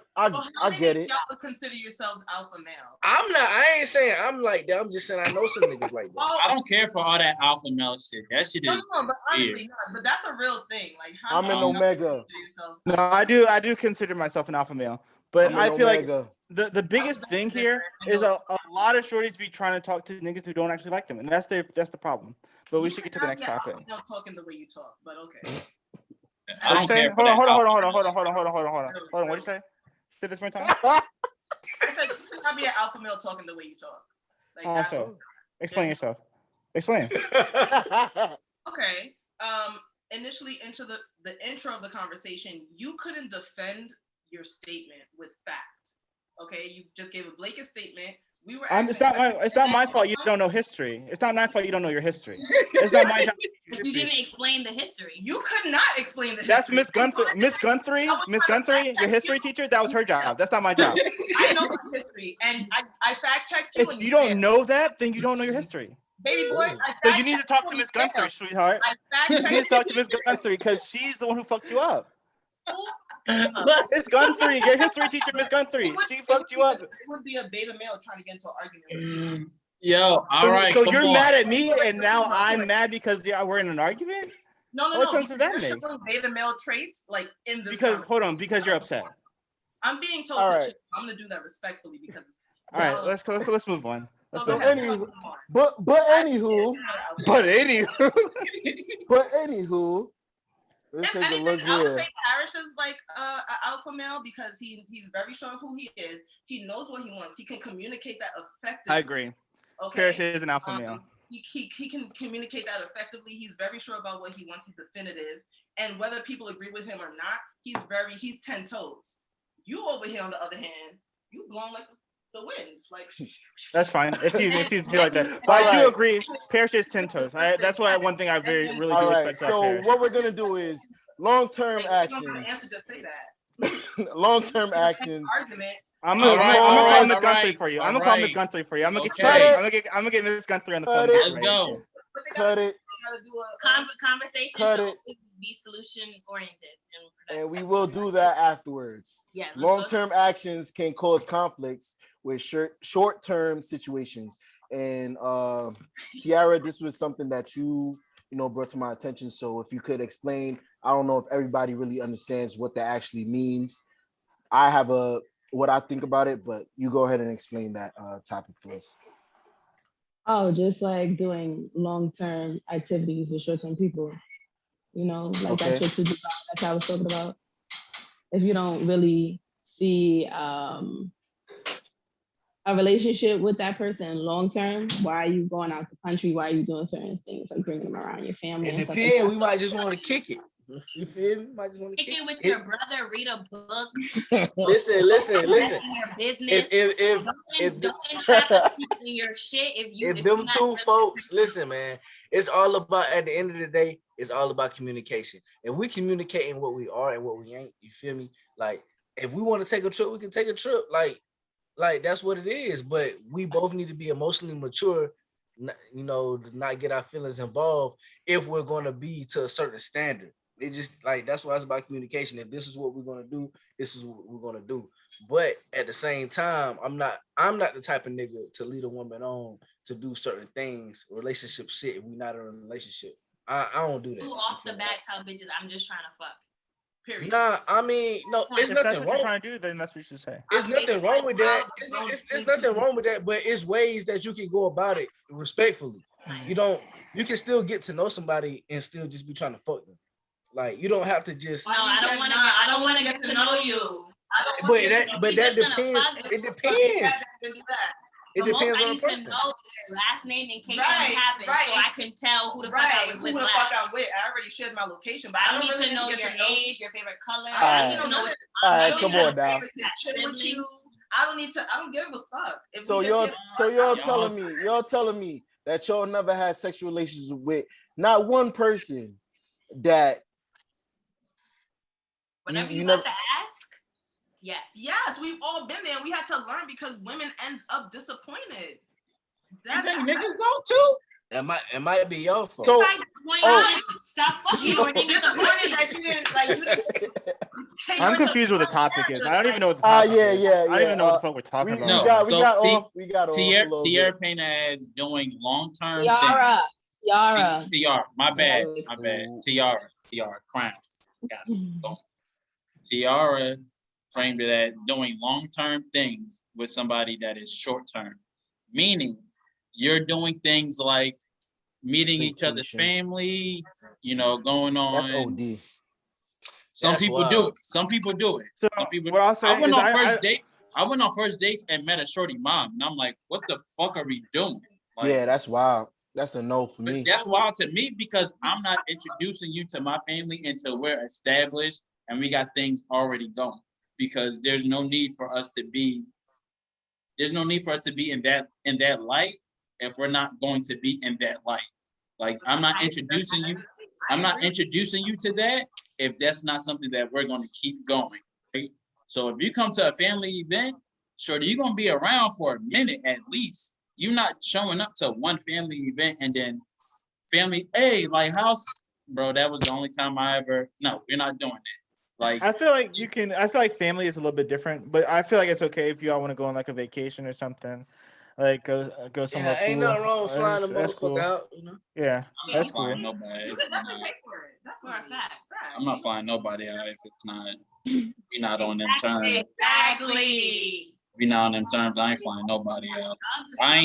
get it. Y'all would consider yourselves alpha male. I'm not. I ain't saying I'm like that. I'm just saying I know some niggas like that. I don't care for all that alpha male shit. That shit is. No, but honestly, but that's a real thing. Like, how I'm an omega. No, I do consider myself an alpha male, but I feel like the biggest thing here is a lot of shorties be trying to talk to niggas who don't actually like them, and that's the problem. But we should get to the next topic. I'm not talking the way you talk, but okay. I don't care. Hold on. What'd you say? Say this one time. I said you should not be an alpha male talking the way you talk. Like, explain yourself. Explain. Okay. Initially into the intro of the conversation, you couldn't defend your statement with fact. Okay, you just gave a blanket statement. We were. It's not my fault you don't know history. It's not my fault you don't know your history. It's not my job. You didn't explain the history. You could not explain the history. That's Miss Gunthrey. Miss Gunthrey, your history teacher. That was her job. That's not my job. I know my history, and I fact checked you. If you don't know that, then you don't know your history. Baby boy, so you need to talk to Miss Gunthrey, sweetheart. You need to talk to Miss Gunthrey because she's the one who fucked you up. Miss Gunthrey, your history teacher, Miss Gunthrey. She fucked you up. It would be a beta male trying to get into an argument. Yo, all right. So you're mad at me, and now I'm mad because we're in an argument? No. What sense does that make? Beta male traits, like in this. Because you're upset. I'm being told right. to. I'm gonna do that respectfully because. All right, let's move on. So anywho, but anywho, let's take a look I would here. say Parrish is like an alpha male because he's very sure of who he is. He knows what he wants. He can communicate that effectively. I agree. Okay. Parrish is an alpha male. He can communicate that effectively. He's very sure about what he wants. He's definitive, and whether people agree with him or not, he's 10 toes. You over here, on the other hand, you blown like the wind. Like that's fine if you feel like that. But I do agree. Parrish is 10 toes. That's why one thing I really do respect. So what we're gonna do is long-term actions. Long-term actions. I'm gonna All right, call all right, Miss all Guthrie right, for you. all I'm gonna call Miss right. Guthrie for you. I'm gonna get Okay. I'm gonna get Miss Guthrie on the phone. Cut it. Let's go. But they Cut it. gotta do a Conversation Cut should it. always be solution oriented. And we will do that afterwards. Yeah. let's go. Long-term actions can cause conflicts with short-term situations. And Tiara, this was something that you brought to my attention. So if you could explain, I don't know if everybody really understands what that actually means. I have what I think about it, but you go ahead and explain that topic for us. Oh, just like doing long-term activities with short-term people. Like Okay. that's what you do. That's what I was talking about. If you don't really see a relationship with that person long term, why are you going out the country? Why are you doing certain things like bringing them around your family? It and stuff depends. like We might just want to kick it. You feel me? Might just want to Kick kick it with it. your brother. Read a book. Listen. Invest in your business. If don't entrap other people in your shit. if them two folks, listen, man, it's all about, at the end of the day, it's all about communication. If we communicating what we are and what we ain't, you feel me? Like, if we want to take a trip, we can take a trip. Like that's what it is. But we both need to be emotionally mature, to not get our feelings involved if we're going to be to a certain standard. It just like, that's why it's about communication. If this is what we're going to do, this is what we're going to do. But at the same time, I'm not the type of nigga to lead a woman on to do certain things, relationship shit, if we're not in a relationship. I don't do that. You off the bat tell bitches I'm just trying to fuck. period. Nah, I mean, no, it's If that's nothing what you're wrong. trying to do, then that's what you should say. It's nothing wrong with that. It's nothing wrong with that, but it's ways that you can go about it respectfully. You can still get to know somebody and still just be trying to fuck them. Like, you don't have to just. No, I don't want to get to know you. But that depends. It depends. It depends I on need the to person. know their last name in case Right, something happens, right. so I can tell who the fuck I was Who with the last. fuck I'm with? I already shared my location, but I I don't don't need really to know get your to know. age, your favorite color. I I don't need to know what All right, mom come is, on now. Chill with you. I don't need to. I don't give a fuck. If So we just you're hit- telling me that y'all never had sexual relations with not one person that whatever you never. have to ask. Yes. Yes, we've all been there. We had to learn because women end up disappointed. You think niggas don't too? It might be your fault. So Stop fucking You or they disappointed that you didn't like. You didn't take I'm her to confused what the topic is. I don't even know what the Ah, topic is. yeah. I don't even know what the fuck we're talking we about. got So off a little Tierra bit. Payne as doing long-term Tiara. things. Tiara, my bad. Cool. Tiara, crown. Got it. Boom. Tiara framed it as doing long-term things with somebody that is short-term, meaning you're doing things like meeting each other's family, going on. That's OD. Some people do it. Some people do it. So Some people. what I'll say I went is on first date. I went on first dates and met a shorty mom, and I'm like, "What the fuck are we doing?" Like, Yeah, that's wild. That's a no for me. that's wild to me because I'm not introducing you to my family until we're established and we got things already going. Because there's no need for us to be. There's no need for us to be in that light if we're not going to be in that light. Like, I'm not introducing you. I'm not introducing you to that if that's not something that we're going to keep going. Right? So if you come to a family event, sure, you're going to be around for a minute at least. You're not showing up to one family event and then family, hey, like, house, bro, that was the only time no, we're not doing that. Like, I feel like family is a little bit different, but I feel like it's okay if y'all want to go on like a vacation or something. Like go somewhere. Yeah, ain't cool. nothing wrong with flying a That's motherfucker cool. out, Yeah, I'm that's not flying cool. nobody. You could definitely pay for it. That's For a fact. I'm not flying nobody out if it's not. We not on them terms. Exactly. We not on them terms. I ain't flying nobody out. I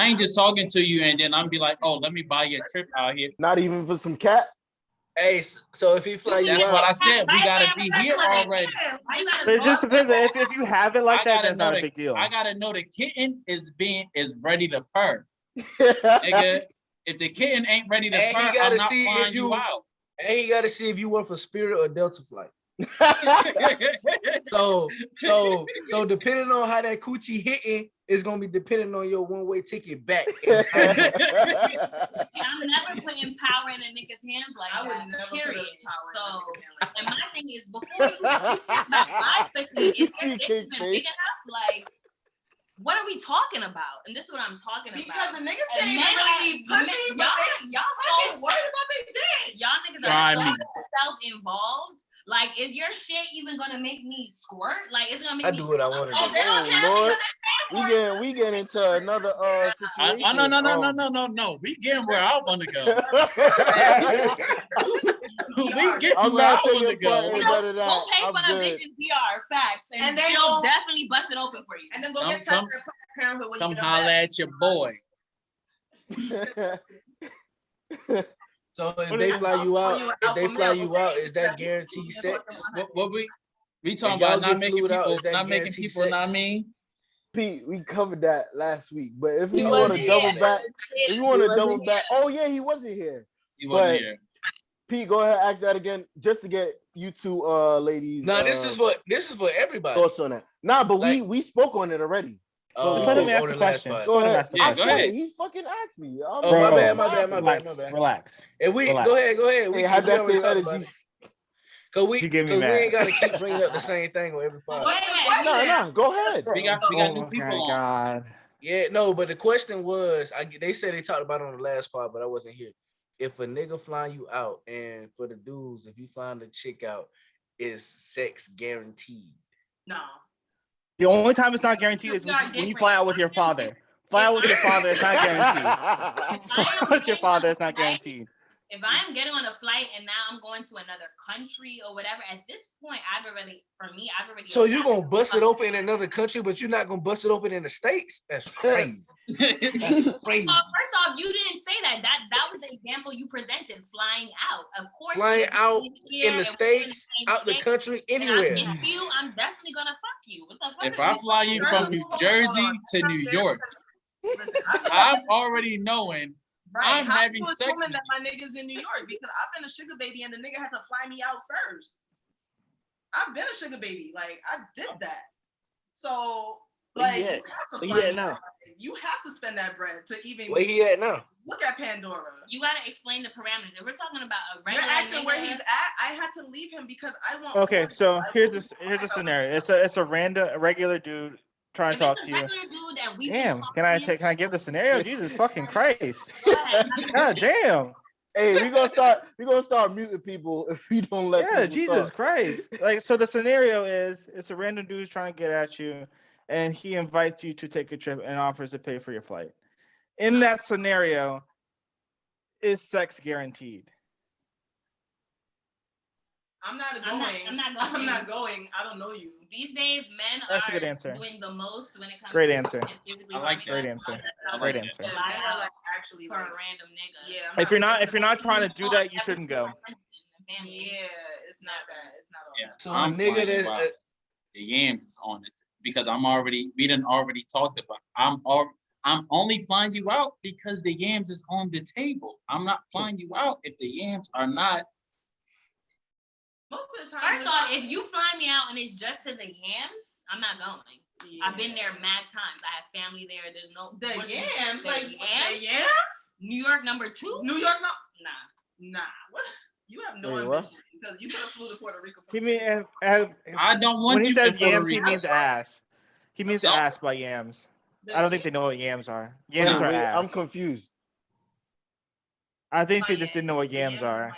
ain't just talking to you and then I'm be like, oh, let me buy you a trip out here. Not even for some cat. Hey, so if he fly you That's out, what I said. We gotta be here already. It just depends. If you have it like that, that's not a big deal. I gotta know the kitten is ready to purr. Nigga, if the kitten ain't ready to purr, I'm not flying you out. And he gotta see if you went for Spirit or Delta flight. So depending on how that coochie hitting, it's gonna be depending on your one-way ticket back. I'm never putting power in a nigga's hands like I would that. never put Period. power in a So, nigga's hand like and my thing is, before you think about my pussy, if your dick isn't big enough, like, what are we talking about? And this is what I'm talking about. Because the niggas And can't even men really are- eat pussy, but y'all they so worried about their dick. y'all niggas Try are me. so self-involved. Like, is your shit even gonna make me squirt? Like, is it gonna make I me? do what I want to Oh, do. they don't have Lord. it. We get into another situation. No. We getting where I want to go. We getting I'm where I not want to taking part go. in You know, none of that. go pay I'm for a good. bitch's VR facts, and And then she'll go- definitely bust it open for you. And then go Come- get tested come- at Planned Parenthood when Come you get holla back. at your boy. So if What they is- fly you out, You an if they alpha fly male, you out, okay? is that guaranteed sex? What we talking If y'all about? Not get making flued out, people, is that not making guaranteed people not sex? mean. Pete, we covered that last week, but if He you want to wasn't double here. back, if you want He to double wasn't back, oh yeah, he wasn't here. He wasn't But- here. Pete, go ahead, ask that again, just to get you two ladies. No, this is for everybody. thoughts on that. Nah, but Like- we spoke on it already. Just let him ask on the the last question. part. Just Go let him ahead. ask the Yeah, I question. go said ahead. it. He fucking asked me. Oh, my bad, my bad, my bad, my bad. Relax. And we Relax. go ahead. Hey, had that already same talked about energy. it. Cause we You get me mad. ain't gotta keep bringing up the same thing on every What's pod. the question? No, go ahead. We got new Oh people my on. God. Yeah, no, but the question was, they said they talked about it on the last part, but I wasn't here. If a nigga flying you out, and for the dudes, if you flying the chick out, is sex guaranteed? No. The only time it's not guaranteed is We are when you different. fly out with your father. Fly out with your father, it's not guaranteed. Fly out with your father, it's not guaranteed. If I'm getting on a flight and now I'm going to another country or whatever, at this point, I've already. So you gonna bust it open in another country, but you're not gonna bust it open in the States? That's crazy. That's crazy. First off, you didn't say that. That was the example you presented. Flying out, of course. Flying if out you're here in the and we're in States, same out the state, country, and I'm anywhere. in you, I'm definitely gonna fuck you. What the fuck? If I fly you from New Jersey to New York, Listen, I'm already knowing I'm How having you sex assuming with that my nigga's in New York? Because I've been a sugar baby and the nigga had to fly me out first. I've been a sugar baby. Like, I did that. So, like, Where he at? you have to Where he fly at me now? out. You have to spend that bread to even Where he at now? look at Pandora. You gotta explain the parameters. If we're talking about a You're regular asking nigga, where he's at. I had to leave him because I want. Okay, so I here's want a to- scenario. It's a regular dude trying if to talk it's a to you. regular dude that we've Damn, been can I talking, give the scenario? Jesus fucking Christ. go ahead. God damn. Hey, we're gonna start muting people if we don't let Yeah, people Jesus talk. Christ. Like, so the scenario is it's a random dude trying to get at you, and he invites you to take a trip and offers to pay for your flight. In that scenario, is sex guaranteed? I'm not I'm going. not I'm going. not going. I don't know you. These days, men That's a are good answer. doing the most when it comes Great to answer. physically I like harming that. Great us. answer. I Great like answer. Yeah, Fly they're out like actually for a like, random nigga. yeah. If you're not trying to do that, you shouldn't go. Yeah, it's not that. It's not all Yeah. that. So I'm a nigga flying that's you out. The yams is on it because we done already talked about. I'm only flying you out because the yams is on the table. I'm not flying you out if the yams are not. Most of the time. First off, if you fly me out and it's just to the yams, I'm not going. yeah. I've been there mad times. I have family there. There's no The what- yams, the like yams? the yams. New York number 2. New York, no, Nah. nah. What? You have no Wait, what? ambition because you could have flew to Puerto Rico. He mean I don't want when he you says to Puerto yams, he Rico. means ass. He means So- ass by yams. I don't think they know what yams are. Yams Wait, are wait, ass. I'm confused. I think they just didn't know what yams are.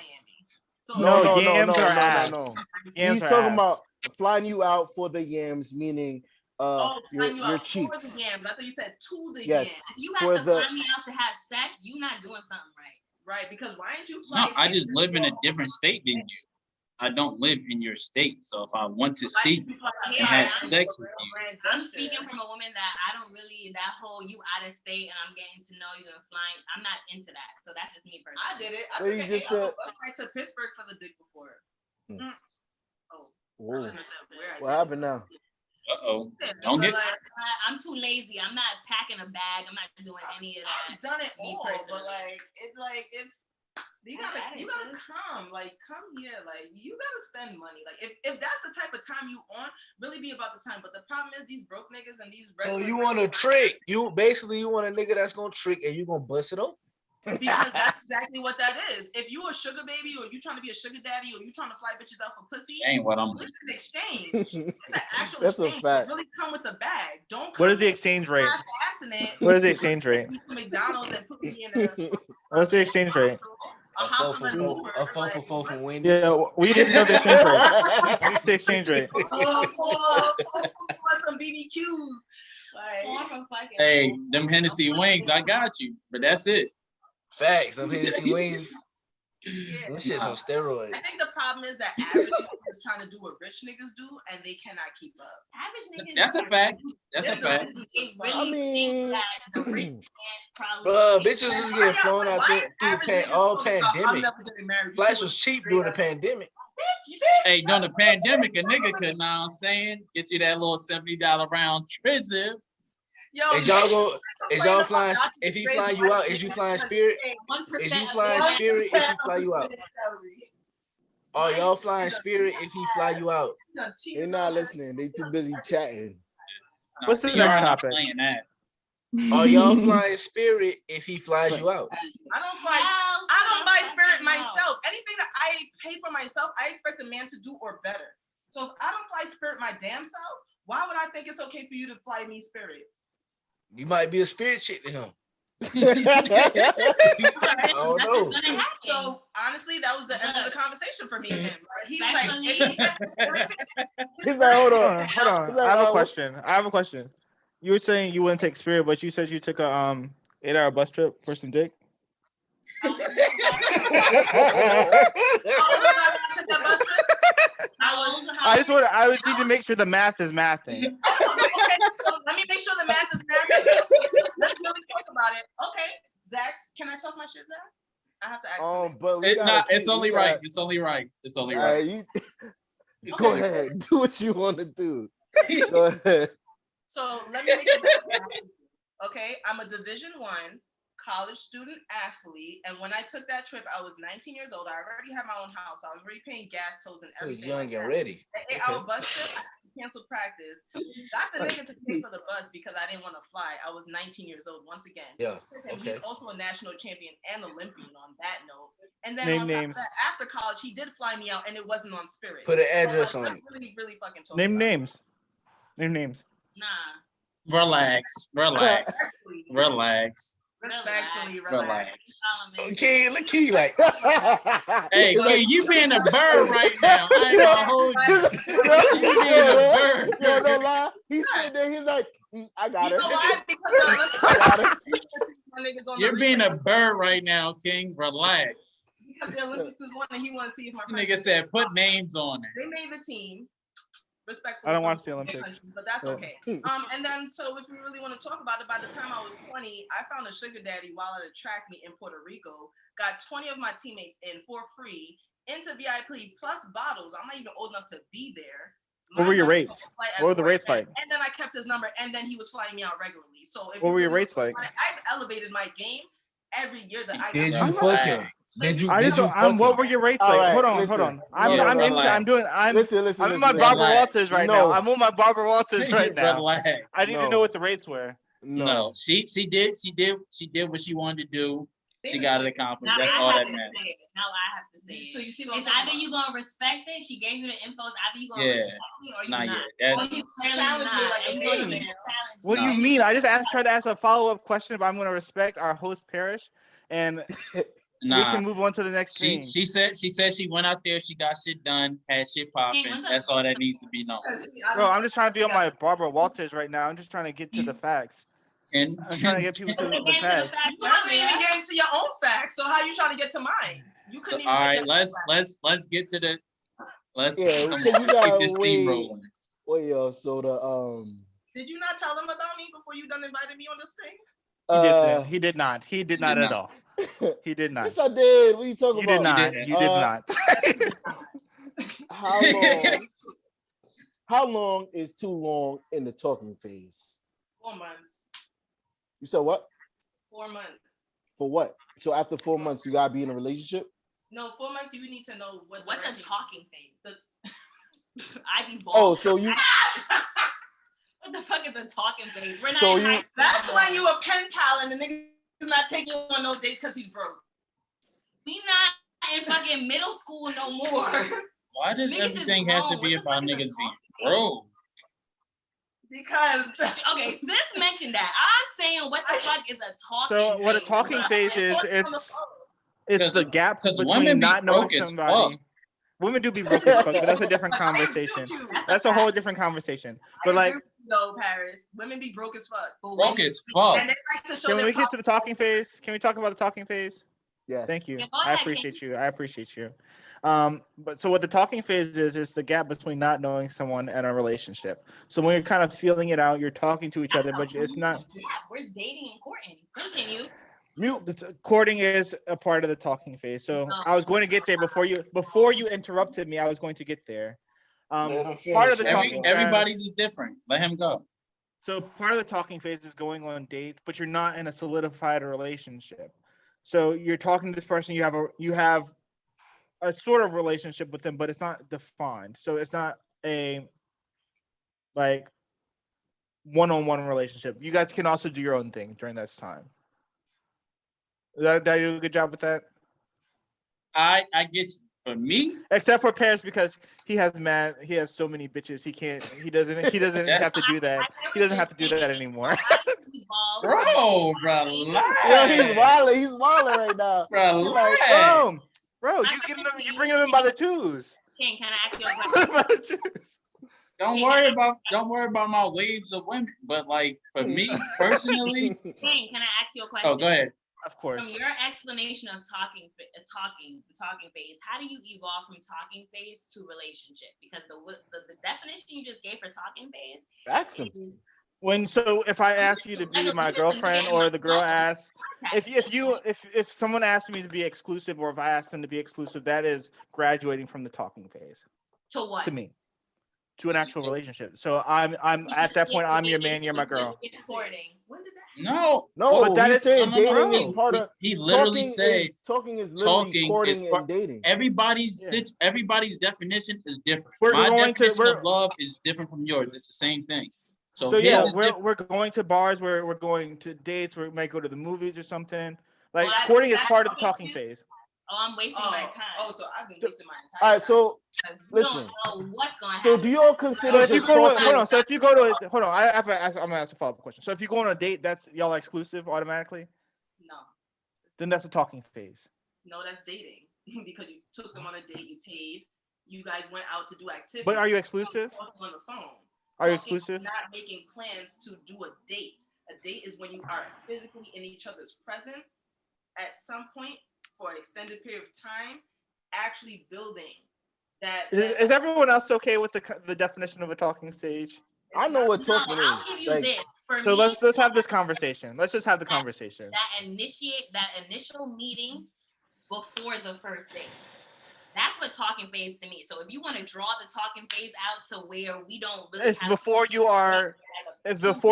So No, yams are ass. no. Yams He's are talking ass. about flying you out for the yams, meaning Oh, your flying you out for cheeks. the yams. I thought you said to the Yes. yams. if you for have to the- fly me out to have sex, you're not doing something right. Right, because why ain't you No, flying? I just live in a different state than you. I don't live in your state, so if I want to see you and have sex with you, I'm speaking from a woman that I don't really that whole you out of state and I'm getting to know you and flying. I'm not into that, so that's just me personally. I did it. I Well, took you an just 8-hour said- bus ride to Pittsburgh for the dick before. Oh, Whoa. I said where I What did. happened now? don't But, get. like, I'm too lazy. I'm not packing a bag. I'm not doing any of I've that. done it Me all, personally. but like it's like if You gotta come here, like you gotta spend money. Like if that's the type of time you on, really be about the time. But the problem is these broke niggas and these. So you want a trick? You want a nigga that's gonna trick and you gonna bust it up? Because that's exactly what that is. If you a sugar baby or you trying to be a sugar daddy or you trying to fly bitches out for pussy, Ain't what I'm it's an exchange. It's an actual That's exchange. a fact. Really come with the bag. Don't come What is the exchange rate? What is the exchange rate? To McDonald's and put me in a What's the exchange rate? A four for four from Wendy's. Yeah, we didn't know the exchange rate. What's the exchange rate? Some BBQs. Hey, them Hennessy wings, I got you, but that's it. Facts. Them Hennessy wings. Yeah. This shit's on steroids. I think the problem is that average niggas is trying to do what rich niggas do, and they cannot keep up. Average niggas. That's a fact. That's a fact. They really I mean, think that the rich man probably. Bro, bitches was getting flown out there through all pandemic. Flights Flights was cheap during the pandemic. Hey, during the pandemic, a nigga could, know what I'm saying, get you that little $70 round trip. Yo, Is y'all flying? If he flying you out, is you flying Spirit? 1% Is you of flying the- Spirit if he fly you out? Are y'all flying Spirit if he fly you out? They're not listening. They too busy chatting. What's the you next are not topic? playing that. Are y'all flying Spirit if he flies you out? I don't buy Spirit myself. Anything that I pay for myself, I expect a man to do or better. So if I don't fly Spirit my damn self, why would I think it's okay for you to fly me Spirit? You might be a Spirit chick to him. That's Oh no. what's gonna happen. So honestly, that was the end of the conversation for me and him. Right? He was like, Respectfully. if he said Spirit ticket, He's like, hold on. Hold on. He's like, I have a what's- question. You were saying you wouldn't take Spirit, but you said you took a 8-hour bus trip for some dick. I just need to make sure the math is mathing. Okay, so let me make sure the math is mathing. Let's really talk about it. Okay, Zach, can I talk my shit, Zach? I have to ask. But we It's only right. It's only right. It's only right. You go ahead. Do what you want to do. Go ahead. So let me make it. Okay, I'm a Division I college student athlete, and when I took that trip, I was 19 years old. I already had my own house. I was already paying gas tolls and He was everything. young and ready. An 8-hour bus trip, I canceled practice. Got the nigga to pay for the bus because I didn't want to fly. I was 19 years old once again. Yeah. And Okay. he's also a national champion and Olympian on that note. And then Name on top names. of that, after college, he did fly me out, and it wasn't on Spirit. Put an address So, on let's it. really, really fucking talk Name about it. names. Name names. Nah. Relax. Respectfully, Relax. Okay, look, he like. Hey, Key, you being a bird right now. I ain't gonna hold you. You being a bird. Yo, no lie. He's sitting there. He's like, I got You it. know why? Because I got it. my niggas on the You're being a replay. bird right now, King. Relax. Because the Olympics is one, and he want to see if my Nigga said put names on it. They made the team. Respectfully, I don't watch the Olympics. but that's Yeah. okay. And then so if we really want to talk about it, by the time I was 20, I found a sugar daddy while at a track meet in Puerto Rico. Got 20 of my teammates in for free into VIP plus bottles. I'm not even old enough to be there. What were your rates? What were the rates like? And then I kept his number, and then he was flying me out regularly. So if What you were your really rates look like? at it, I've elevated my game every year that I Did got. you fuck him? Did you? I Did just, you fuck what him? were your rates All like? right, hold on. listen. I'm Yeah, in. relax. Listen. I'm in my listen. Barbara Relax. Walters right No. now. I'm on my Barbara Walters right now. Relax. I didn't even know what the rates were. No, she did what she wanted to do. She got it accomplished. Now That's I all have that to matters. say it. Now I have to say it. So you see what I'm It's talking either about. you gonna respect it. She gave you the info. It's either you gonna Yeah. respect me or you Not not. yet. Or That, you Clearly challenge me not. like a And you're gonna female. challenge What do No. you mean? I just tried to ask a follow-up question, but I'm going to respect our host Parrish, and we nah. can move on to the next thing. She said she went out there. She got shit done. Had shit popping. That's all that needs to be known. Bro, I'm just trying to be on my Barbara Walters right now. I'm just trying to get to the facts. And I'm trying to get people to the Again, to the facts. fact You haven't even getting to your own facts. So how you trying to get to mine? You couldn't even. all say right, your let's own facts. let's get to the let's Yeah, come because on, you let's gotta keep this steam wait. rolling. Wait, yo. So the Did you not tell them about me before you done invited me on this thing? He did not. He did not at not. all. He did not. Yes, I did. What are you talking You did about? not. didn't. You did not. How long? How long is too long in the talking phase? 4 months. You said what? 4 months. For what? So after 4 months, you gotta be in a relationship? No, 4 months. You need to know What's a direction- talking phase? I be Oh, bald. so you What the fuck is a talking phase? We're not So in you- high school That's no when more. you a pen pal and the nigga is not taking you on those dates because he's broke. We not in fucking middle school no more. Why does Niggas is everything have to grown. be What the about fuck is a niggas being talking broke? Because Okay, sis mentioned that. I'm saying, what the fuck is a talking So what a phase? talking phase is, it's the gap 'cause between women be not knowing broke as somebody. fuck. Women do be broke as fuck, but that's a different conversation. That's a whole different conversation. But like, no, Paris, women be broke as fuck. Broke as fuck. And they like to show can their we get to the talking phase? Can we talk about the talking phase? yes. Thank you. Yeah, go I ahead, appreciate you. I appreciate you. But so what the talking phase is the gap between not knowing someone and a relationship. So when you're kind of feeling it out, you're talking to each other, but it's not. Yeah, where's dating and courting? Continue. Courting is a part of the talking phase. So I was going to get there before you interrupted me. I was going to get there. Let him Part of finish. the talking. Everybody's is different. Let him go. So part of the talking phase is going on dates, but you're not in a solidified relationship. So you're talking to this person. You have a sort of relationship with them, but it's not defined. So it's not a like one-on-one relationship. You guys can also do your own thing during this time. Did I do a good job with that? I get you. For me, Except for Paris, because he has so many bitches. He doesn't have to do that. He doesn't have to do that anymore. bro, Yo, he's wilding right now. Bro, you bringing him in by the twos. King, can I ask you a question? By the twos. don't worry about my waves of women. But like for me personally, King, can I ask you a question? oh, go ahead. Of course. From your explanation of the talking phase, how do you evolve from talking phase to relationship? Because the definition you just gave for talking phase Ask him. is If I ask you to be my girlfriend, or the girl asks, if someone asks me to be exclusive, or if I ask them to be exclusive, that is graduating from the talking phase. to what? To me, to an actual relationship. So I'm at that point, I'm your man, you're my girl. When did that No, but that he's is- saying no, dating no. is part of. He literally said talking is literally talking courting is and dating. everybody's definition is different. We're My going to- definition we're- of love is different from yours. It's the same thing. So, So his yeah, is different. we're going to bars, we're going to dates, we might go to the movies or something. Like Well, courting is that's part of the okay talking too. phase. Oh, I'm wasting my time. Oh, so I've been wasting my entire All right, time. so Because we listen. don't know what's gonna So happen. do you all So consider if you just go, talking? hold on. So if you go to, hold on, I'm gonna ask a follow-up question. So if you go on a date, that's y'all are exclusive automatically. No, Then that's a talking phase. no, that's dating because you took them on a date, you paid, you guys went out to do activities. But are you exclusive? Talking on the phone. Are you Talking, exclusive? Not making plans to do a date. A date is when you are physically in each other's presence at some point for an extended period of time, actually building that. Is everyone else okay with the definition of a talking stage? I know what No, talking I'll is. give you Like, this. For So me, let's have this conversation. Let's just have the conversation. that initial meeting before the first date. That's what talking phase to me. So if you want to draw the talking phase out to where we don't really It's before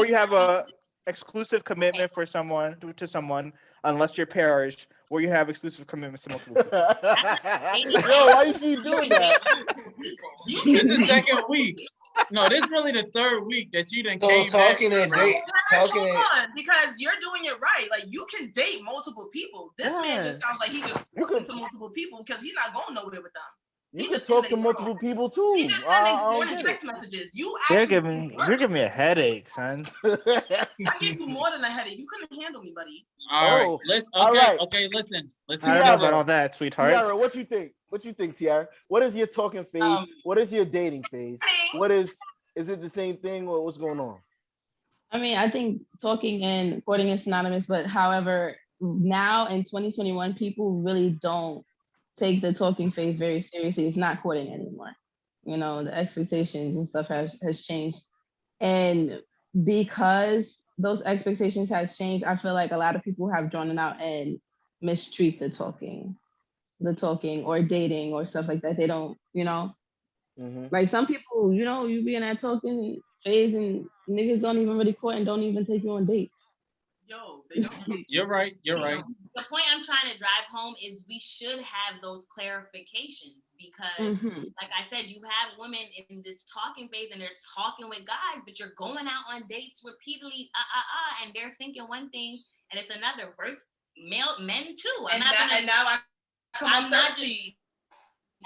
you have a exclusive commitment for someone to someone, unless you're parish, where you have exclusive commitments to multiple people. yo, why you keep doing that? This is second week. No, this is really the third week that you done So came talking back. and date, talking Hold and on, because you're doing it right. Like you can date multiple people. This man just sounds like he just talking to multiple people because he's not going nowhere with them. You He can just talk to sending multiple people too. He just I sending don't morning get text messages. You You're actually giving me a headache, son. it. I gave you more than a headache. You couldn't handle me, buddy. All right, Oh, let's. all Okay, right. okay. Listen. I don't know about all that, sweetheart. Tiara, what you think? What you think, Tiara? What is your talking phase? What is your dating phase? What is it the same thing or what's going on? I mean, I think talking and courting is synonymous, but however, now in 2021, people really don't take the talking phase very seriously. It's not courting anymore. You know, the expectations and stuff has changed. And because those expectations has changed, I feel like a lot of people have drawn it out and mistreat the talking or dating or stuff like that. They don't, like some people, you be in that talking phase and niggas don't even really court and don't even take you on dates. Yo, they don't. You're right. You're right. The point I'm trying to drive home is we should have those clarifications because, like I said, you have women in this talking phase and they're talking with guys, but you're going out on dates repeatedly, and they're thinking one thing and it's another. Versus men too. And now I come I'm up not thirsty.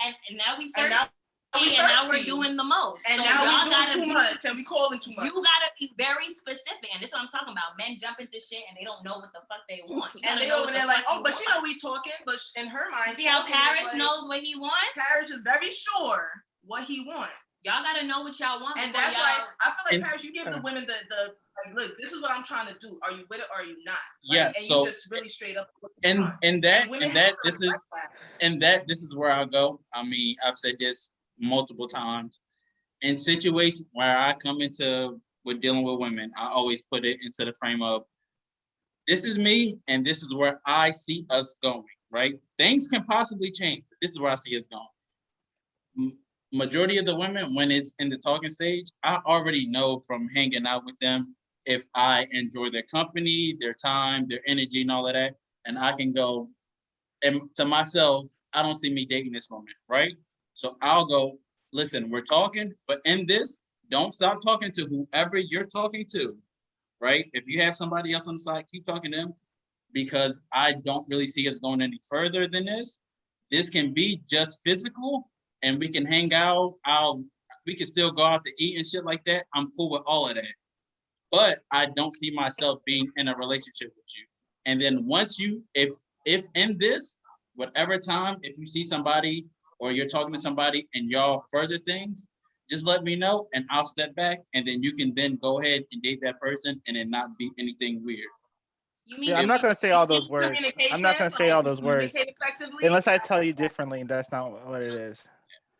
And now we And thirsty. And now we're doing the most. And so now y'all we gotta doing too much and we calling too much. You gotta be very specific, and this is what I'm talking about. Men jump into shit and they don't know what the fuck they want. And they over there like, oh, but she know we talking, but in her mind, see how Parrish like, knows what he wants. Parrish is very sure what he wants. Y'all gotta know what y'all want. And that's why I feel like Parrish, you give the women the like, look, this is what I'm trying to do. Are you with it or are you not? Like, Yeah. And So you just really straight up. and this is where I'll go. I mean, I've said this multiple times. In situations where I come into with dealing with women, I always put it into the frame of this is me and this is where I see us going, right? Things can possibly change, but this is where I see us going. Majority of the women, when it's in the talking stage, I already know from hanging out with them if I enjoy their company, their time, their energy, and all of that. And I can go, and to myself, I don't see me dating this woman, right? So I'll go, listen, we're talking, but in this, don't stop talking to whoever you're talking to, right? If you have somebody else on the side, keep talking to them because I don't really see us going any further than this. This can be just physical and we can hang out. We can still go out to eat and shit like that. I'm cool with all of that. But I don't see myself being in a relationship with you. And then once you, if in this, whatever time, if you see somebody or you're talking to somebody and y'all further things, just let me know and I'll step back and then you can then go ahead and date that person and it not be anything weird. I'm not going to say all those words. I'm not going to say all those words unless I tell you differently. That's not what it is.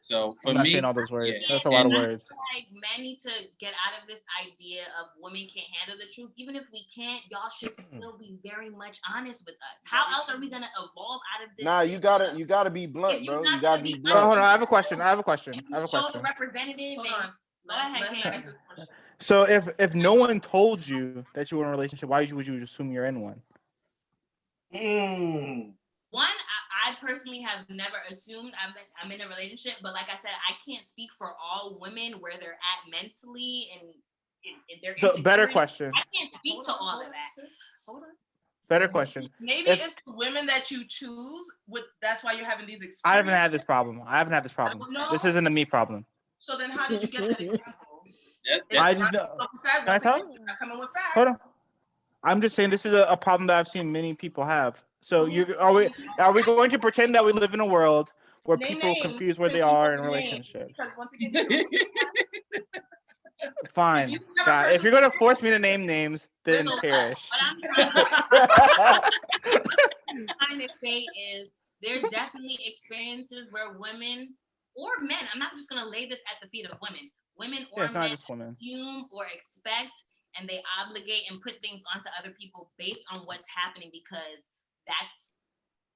So for I'm not me, saying all those words. yeah. That's a lot of I words. feel like men need to get out of this idea of women can't handle the truth. Even if we can't, y'all should still be very much honest with us. How else are we gonna evolve out of this? Nah, you gotta be blunt, bro. You gotta be blunt. Hold on, I have a question. Show the representative. Go ahead, Cam. So if no one told you that you were in a relationship, why would you assume you're in one? One, I personally have never assumed I'm in a relationship, but like I said, I can't speak for all women where they're at mentally and their So better question. I can't speak to all of that. Better question. Maybe it's the women that you choose. That's why you're having these experiences. I haven't had this problem. No. This isn't a me problem. So then, how did you get that example? I just know. Can I tell? Coming with facts. Hold on. I'm just saying this is a problem that I've seen many people have. So are we going to pretend that we live in a world where people confuse where they are in relationships? Because once again, Fine. God, if you're gonna force me to name names, then Parrish. What I'm trying to say is there's definitely experiences where women or men, I'm not just gonna lay this at the feet of women. Women or men assume or expect and they obligate and put things onto other people based on what's happening because that's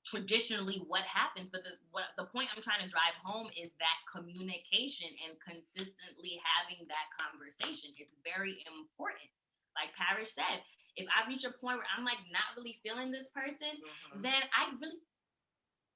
traditionally what happens. But the point I'm trying to drive home is that communication and consistently having that conversation. It's very important. Like Parrish said, if I reach a point where I'm like not really feeling this person, then I really,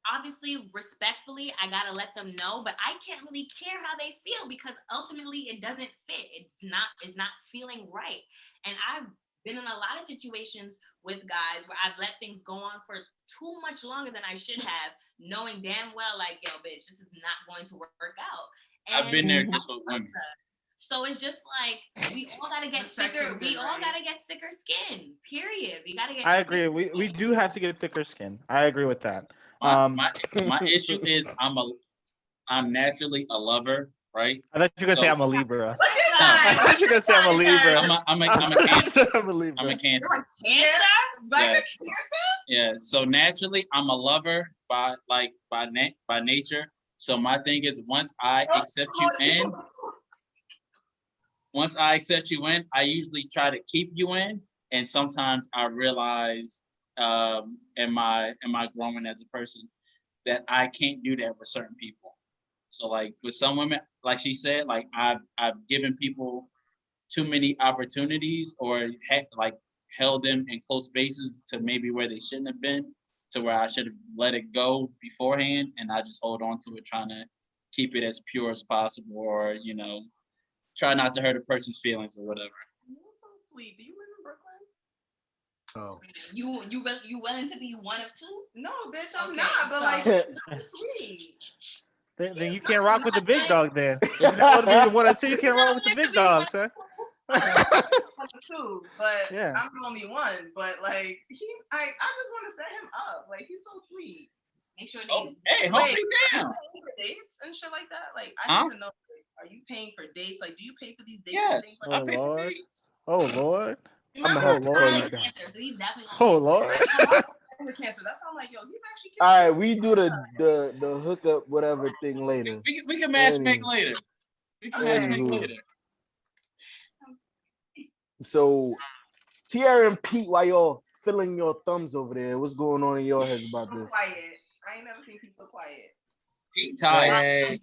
obviously, respectfully, I gotta let them know, but I can't really care how they feel because ultimately it doesn't fit. It's not feeling right. And I've been in a lot of situations with guys where I've let things go on for too much longer than I should have, knowing damn well, like, yo, bitch, this is not going to work out. And I've been there just with women. So it's just like we all gotta get thicker. We all gotta get thicker skin. Period. We gotta get. I agree. We do have to get thicker skin. I agree with that. My issue is I'm naturally a lover, right? I thought you were gonna say I'm a Libra. What's your I sign? thought you were gonna say I'm a Libra. I'm a Cancer. I'm a Libra. I'm a Cancer. Cancer? Yeah. So naturally, I'm a lover by nature. So my thing is, once I accept you in, I usually try to keep you in. And sometimes I realize, am I growing as a person, that I can't do that with certain people. So like with some women, like she said, like I've given people too many opportunities or held them in close spaces to maybe where they shouldn't have been, to where I should have let it go beforehand, and I just hold on to it, trying to keep it as pure as possible, or try not to hurt a person's feelings or whatever. You're so sweet. Do you live in Brooklyn? Oh. You willing to be one of two? No, bitch, I'm Okay, not. But so- like, that's sweet. Then you can't rock with the big dog. Then if you want to be the one or two, you can't rock with the big dog, son. One or two, but Yeah. I'm the only one. But like, I just want to set him up. Like, he's so sweet. Make sure they. Oh, hey, hold Wait, me down. paying for dates and shit like that. Like, I Huh? need to know. Like, are you paying for dates? Like, do you pay for these dates? Yes, and things I like pay for Lord. dates. Oh Lord. that? I'm gonna have to Oh, call Lord. you down. So he's definitely gonna Oh be- Lord. I'm a cancer. That's why I'm like, yo, he's actually. All right, we do the hookup whatever thing later. We can match make Anywho. later. We can match make Anywho. later. So, Tierra and Pete, while y'all filling your thumbs over there, what's going on in your heads about So this? quiet. I ain't never seen Pete so quiet. He tired.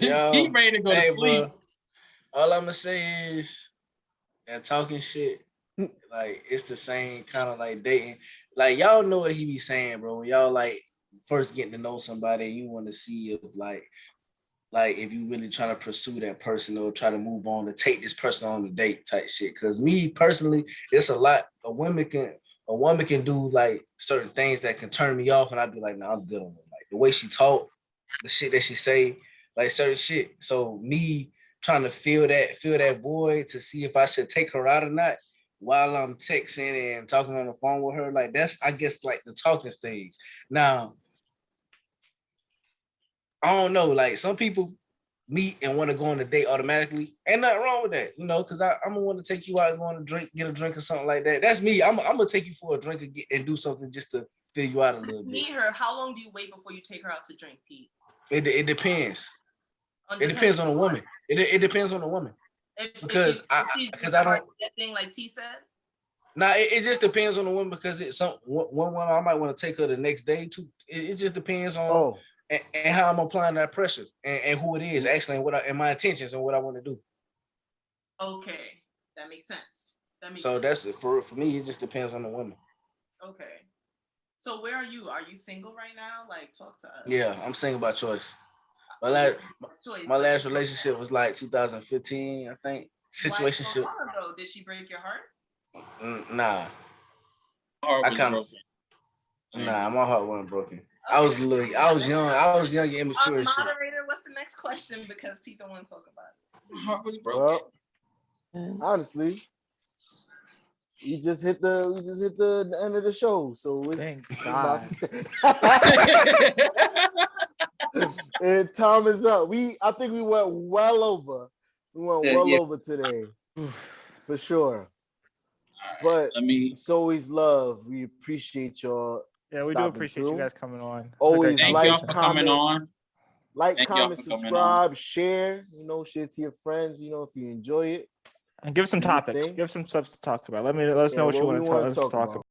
Yo, He ready to go to hey, sleep. bro. All I'm gonna say is that talking shit, like it's the same kind of like dating. Like y'all know what he be saying, bro. When y'all like first getting to know somebody, you want to see if like if you really trying to pursue that person or try to move on to take this person on a date type shit. Cause me personally, it's a lot. A woman can do like certain things that can turn me off, and I'd be like, nah, I'm good on it. Like the way she talk, the shit that she say, like certain shit. So me trying to fill that void to see if I should take her out or not while I'm texting and talking on the phone with her, like that's I guess like the talking stage. Now, I don't know, like some people meet and want to go on a date automatically. Ain't nothing wrong with that, because I'm gonna want to take you out and go on a drink, get a drink or something like that. That's me. I'm gonna take you for a drink and do something just to fill you out a little bit. Meet her. How long do you wait before you take her out to drink, Pete? It depends. It depends on the woman. It depends on the woman. Because I don't. That thing like T said. Nah, it just depends on the woman because it's one woman I might want to take her the next day too. It just depends on and how I'm applying that pressure and who it is actually and my intentions and what I want to do. Okay, that makes sense. So that's it for me. It just depends on the woman. Okay. So where are you? Are you single right now? Like, talk to us. Yeah, I'm single by choice. My last relationship was like 2015, I think. Situationship. Did she break your heart? Nah. My heart my heart wasn't broken. Okay. I was young. I was young and immature. Moderator, what's the next question? Because people want to talk about it. My heart was broken. Well, honestly, we just hit the end of the show, so it's about and time is up. I think we went well over. We went over today, for sure. But it's always love. We appreciate y'all. Yeah, we do appreciate you guys coming on. Always thank y'all for coming on. Like, comment, subscribe, share. Share to your friends. If you enjoy it. And give some topics. Give some stuff to talk about. Let us know what you want to talk about.